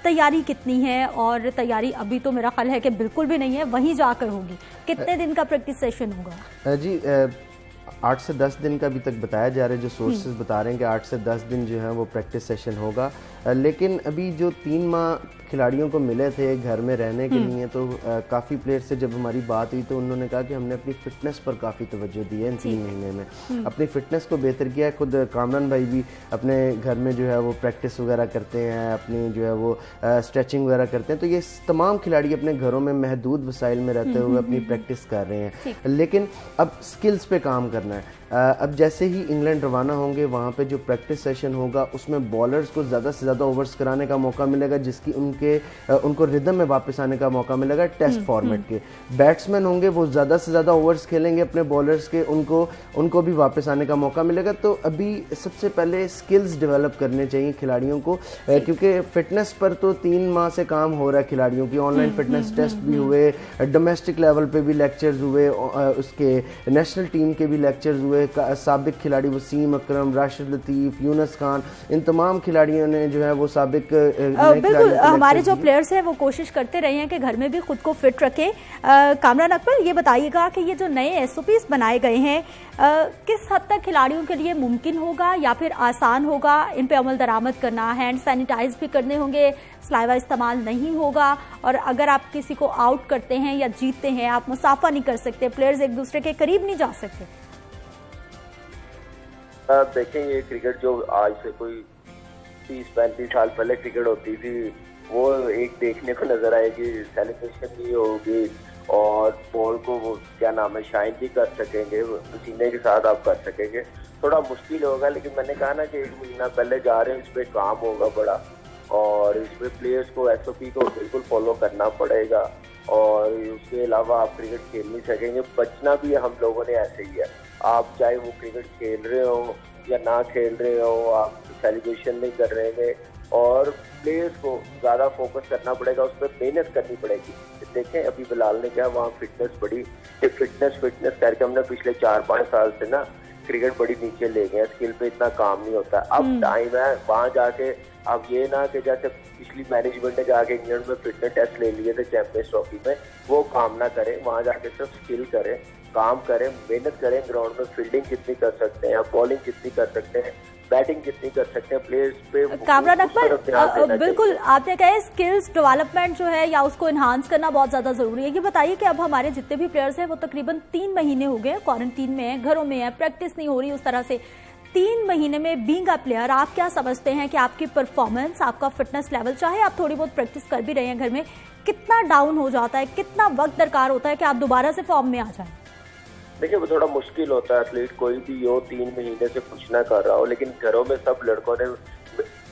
तैयारी कितनी है? और तैयारी अभी तो मेरा ख्याल है कि बिल्कुल भी नहीं है, वहीं जाकर होगी। कितने दिन का प्रैक्टिस सेशन होगा? जी 8 से 10 दिन का अभी तक बताया जा रहा है, जो सोर्सेज बता रहे हैं कि 8 से 10 दिन जो है वो प्रैक्टिस सेशन होगा। लेकिन अभी जो 3 माह खिलाड़ियों को मिले थे घर में रहने के लिए, तो काफ़ी प्लेयर से जब हमारी बात हुई तो उन्होंने कहा कि हमने अपनी फ़िटनेस पर काफ़ी तवज्जो दी है इन 3 महीने में, अपनी फ़िटनेस को बेहतर किया है। खुद कामरान भाई भी अपने घर में जो है वो प्रैक्टिस वगैरह करते हैं, अपनी जो है वो स्ट्रेचिंग वगैरह करते हैं। तो ये तमाम खिलाड़ी अपने घरों में महदूद वसाइल में रहते हुए अपनी प्रैक्टिस कर रहे हैं, लेकिन अब स्किल्स पे काम करना है। अब जैसे ही इंग्लैंड रवाना होंगे, वहाँ पे जो प्रैक्टिस सेशन होगा उसमें बॉलर्स को ज़्यादा से ज़्यादा ओवर्स कराने का मौका मिलेगा, जिसकी उनको रिदम में वापस आने का मौका मिलेगा टेस्ट फॉर्मेट के। बैट्समैन होंगे वो ज़्यादा से ज़्यादा ओवर्स खेलेंगे अपने बॉलर्स के, उनको भी वापस आने का मौका मिलेगा। तो अभी सबसे पहले स्किल्स डेवलप करने चाहिए खिलाड़ियों को, क्योंकि फिटनेस पर तो 3 माह से काम हो रहा है खिलाड़ियों की। ऑनलाइन फिटनेस टेस्ट भी हुए, डोमेस्टिक लेवल पे भी लेक्चर्स हुए, उसके नेशनल टीम के भी लेक्चर फ्रैक्चर्स हुए, साबिक खिलाड़ी वसीम अकरम, राशिद लतीफ़, यूनुस खान, इन तमाम खिलाड़ियों ने जो है वो साबिक बिल्कुल हमारे जो प्लेयर्स हैं वो कोशिश करते रहे हैं कि घर में भी खुद को फिट रखें। कामरान अकबर, ये बताइएगा कि ये जो नए SOPs बनाए गए हैं किस हद तक खिलाड़ियों के लिए मुमकिन होगा या फिर आसान होगा इन पे अमल दरामद करना? हैंड सैनिटाइज भी करने होंगे, सलाइवा इस्तेमाल नहीं होगा, और अगर आप किसी को आउट करते हैं या जीतते हैं आप मुसाफा नहीं कर सकते, प्लेयर्स एक दूसरे के करीब नहीं जा सकते। देखें, ये क्रिकेट जो आज से कोई 30-35 साल पहले क्रिकेट होती थी वो एक देखने को नजर आएगी, सेलिब्रेशन भी होगी और बॉल को वो क्या नाम है शाइन भी कर सकेंगे, पसीने के साथ आप कर सकेंगे। थोड़ा मुश्किल होगा, लेकिन मैंने कहा ना कि 1 महीना पहले जा रहे हैं, इस पर काम होगा बड़ा और इसमें प्लेयर्स को SOP को बिल्कुल फॉलो करना पड़ेगा और उसके अलावा आप क्रिकेट खेल नहीं सकेंगे। बचना भी हम लोगों ने ऐसे ही है, आप चाहे वो क्रिकेट खेल रहे हो या ना खेल रहे हो, आप सेलिब्रेशन नहीं कर रहे हैं और प्लेयर्स को ज़्यादा फोकस करना पड़ेगा, उस पर मेहनत करनी पड़ेगी। देखें अभी बिलाल ने क्या वहाँ फिटनेस बड़ी फिटनेस करके हमने पिछले 4-5 साल से ना क्रिकेट बड़ी नीचे ले गए, स्किल पे इतना काम नहीं होता। अब टाइम है वहाँ जाके, अब ये ना कि जैसे पिछली मैनेजमेंट ने जाके इंग्लैंड में फिटनेस टेस्ट ले लिए थे चैंपियंस ट्रॉफी में, वो काम ना करें, वहाँ जाके सिर्फ स्किल करें, काम करें, मेहनत करें, ग्राउंड में फील्डिंग कितनी कर सकते हैं, बॉलिंग कितनी कर सकते हैं, बैटिंग कितनी कर सकते हैं, प्लेयर्स पे। कामरान अकबर, बिल्कुल आपने कहा स्किल्स डेवलपमेंट जो है या उसको एनहांस करना बहुत ज्यादा जरूरी है। ये बताइए कि अब हमारे जितने भी प्लेयर्स हैं वो तकरीबन 3 महीने हो गए क्वारंटीन में है, घरों में है, प्रैक्टिस नहीं हो रही उस तरह से। 3 महीने में बीइंग अ प्लेयर आप क्या समझते हैं कि आपकी परफॉर्मेंस, आपका फिटनेस लेवल, चाहे आप थोड़ी बहुत प्रैक्टिस कर भी रहे हैं घर में, कितना डाउन हो जाता है, कितना वक्त दरकार होता है कि आप दोबारा से फॉर्म में आ जाएं? देखिए वो थोड़ा मुश्किल होता है, एथलीट कोई भी हो 3 महीने से कुछ ना कर रहा हो, लेकिन घरों में सब लड़कों ने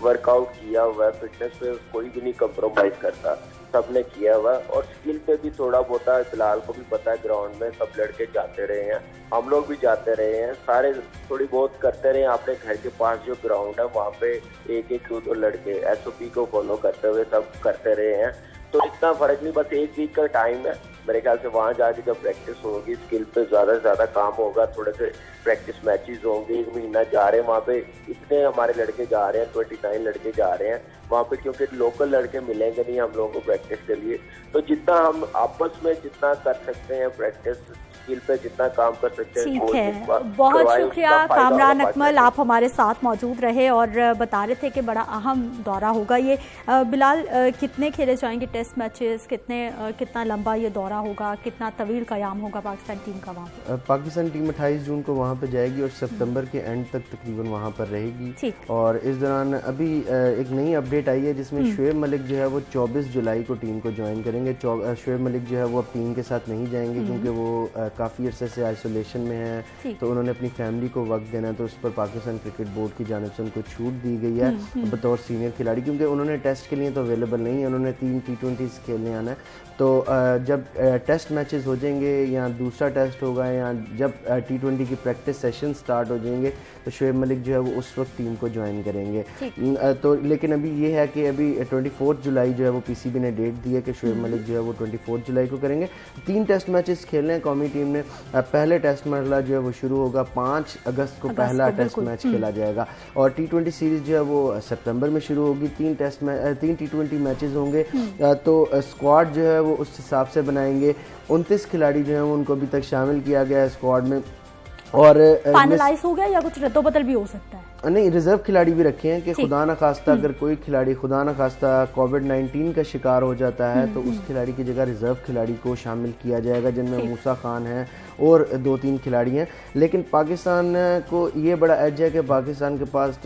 वर्कआउट किया हुआ है, फिटनेस पे कोई भी नहीं कम्प्रोमाइज करता, सबने किया हुआ है और स्किल पे भी थोड़ा बहुत है। बिलाल को भी पता है, ग्राउंड में सब लड़के जाते रहे हैं, हम लोग भी जाते रहे हैं, सारे थोड़ी बहुत करते रहे हैं। अपने घर के पास जो ग्राउंड है वहाँ पे 1-2 लड़के SOP को फॉलो करते हुए सब करते रहे हैं, तो इतना फर्क नहीं, बस 1 वीक का टाइम है मेरे ख्याल से। वहाँ जाके जब प्रैक्टिस होगी, स्किल पे ज़्यादा से ज़्यादा काम होगा, थोड़े से प्रैक्टिस मैचेस होंगे, 1 महीना जा रहे हैं वहाँ पे, इतने हमारे लड़के जा रहे हैं, 29 लड़के जा रहे हैं वहाँ पे, क्योंकि लोकल लड़के मिलेंगे नहीं हम लोगों को प्रैक्टिस के लिए। तो जितना हम आपस में जितना कर सकते हैं प्रैक्टिस, स्किल पे जितना काम कर सकते हैं। ठीक है, बहुत शुक्रिया कामरान अकमल, आप हमारे साथ मौजूद रहे और बता रहे थे कि बड़ा अहम दौरा होगा ये। बिलाल, कितने खेले जाएंगे टेस्ट मैचेस, कितना लंबा ये दौरा होगा, कितना तवील क़याम होगा पाकिस्तान टीम का वहाँ पर? पाकिस्तान टीम 28 जून को वहाँ पर जाएगी और सितंबर के एंड तक तकरीबन वहाँ पर रहेगी। और इस दौरान अभी एक नई अपडेट आई है जिसमें शुएब मलिक जो है वो 24 जुलाई को टीम को ज्वाइन करेंगे। शुएब मलिक जो है वो अब टीम के साथ नहीं जाएंगे क्योंकि वो काफ़ी अरसे से आइसोलेशन में है, तो उन्होंने अपनी फैमिली को वक्त देना है, तो उस पर पाकिस्तान क्रिकेट बोर्ड की जानिब से उनको छूट दी गई है बतौर सीनियर खिलाड़ी, क्योंकि उन्होंने टेस्ट के लिए तो अवेलेबल नहीं है, उन्होंने 3 T20 खेलने आना है। तो जब टेस्ट मैचेस हो जाएंगे या दूसरा टेस्ट होगा या जब T20 की प्रैक्टिस सेशन स्टार्ट हो जाएंगे तो शुएब मलिक जो है वो उस वक्त टीम को ज्वाइन करेंगे। तो लेकिन अभी ये है कि अभी 24 जुलाई जो है वो PCB ने डेट दी है कि शुएब मलिक जो है वो 24 जुलाई को करेंगे। 3 टेस्ट मैचेस खेलने हैं कौमी टीम ने। पहले टेस्ट मरहला जो है वो शुरू होगा 5 अगस्त को पहला टेस्ट मैच खेला जाएगा और T20 सीरीज जो है वो सितंबर में शुरू होगी। 3 T20 मैचेस होंगे, तो स्क्वाड जो है वो उस हिसाब से बनाएंगे। 29 खिलाड़ी जो हैं उनको अभी तक शामिल किया गया है स्क्वाड में और फाइनलाइज हो गया या कुछ रद्दोबदल भी हो सकता है? नहीं, रिजर्व खिलाड़ी भी रखे हैं कि खुदा न खास्ता अगर कोई खिलाड़ी खुदा न खास्ता कोविड-19 का शिकार हो जाता है तो उस खिलाड़ी की जगह रिजर्व खिलाड़ी को शामिल किया जाएगा, जिनमें मूसा खान है और 2-3 खिलाड़ी हैं। लेकिन पाकिस्तान को ये बड़ा एज है कि पाकिस्तान के पास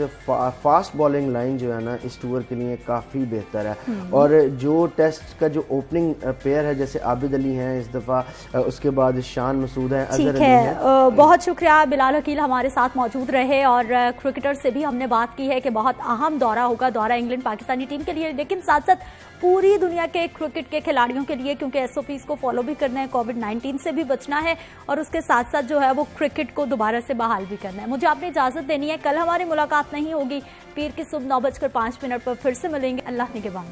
फास्ट बॉलिंग लाइन जो है ना इस टूर के लिए काफ़ी बेहतर है और जो टेस्ट का जो ओपनिंग पेयर है जैसे आबिद अली हैं इस दफ़ा, उसके बाद शान मसूद है, अजहर अली है। बहुत शुक्रिया बिलाल हकील हमारे साथ मौजूद रहे और क्रिकेटर से भी हमने बात की है कि बहुत अहम दौरा होगा, दौरा इंग्लैंड पाकिस्तानी टीम के लिए, लेकिन साथ साथ पूरी दुनिया के क्रिकेट के खिलाड़ियों के लिए, क्योंकि SOPs को फॉलो भी करना है, कोविड-19 से भी बचना है और उसके साथ साथ जो है वो क्रिकेट को दोबारा से बहाल भी करना है। मुझे आपने इजाजत देनी है, कल हमारी मुलाकात नहीं होगी, पीर की सुबह 9:05 पर फिर से मिलेंगे। अल्लाह निगहबान।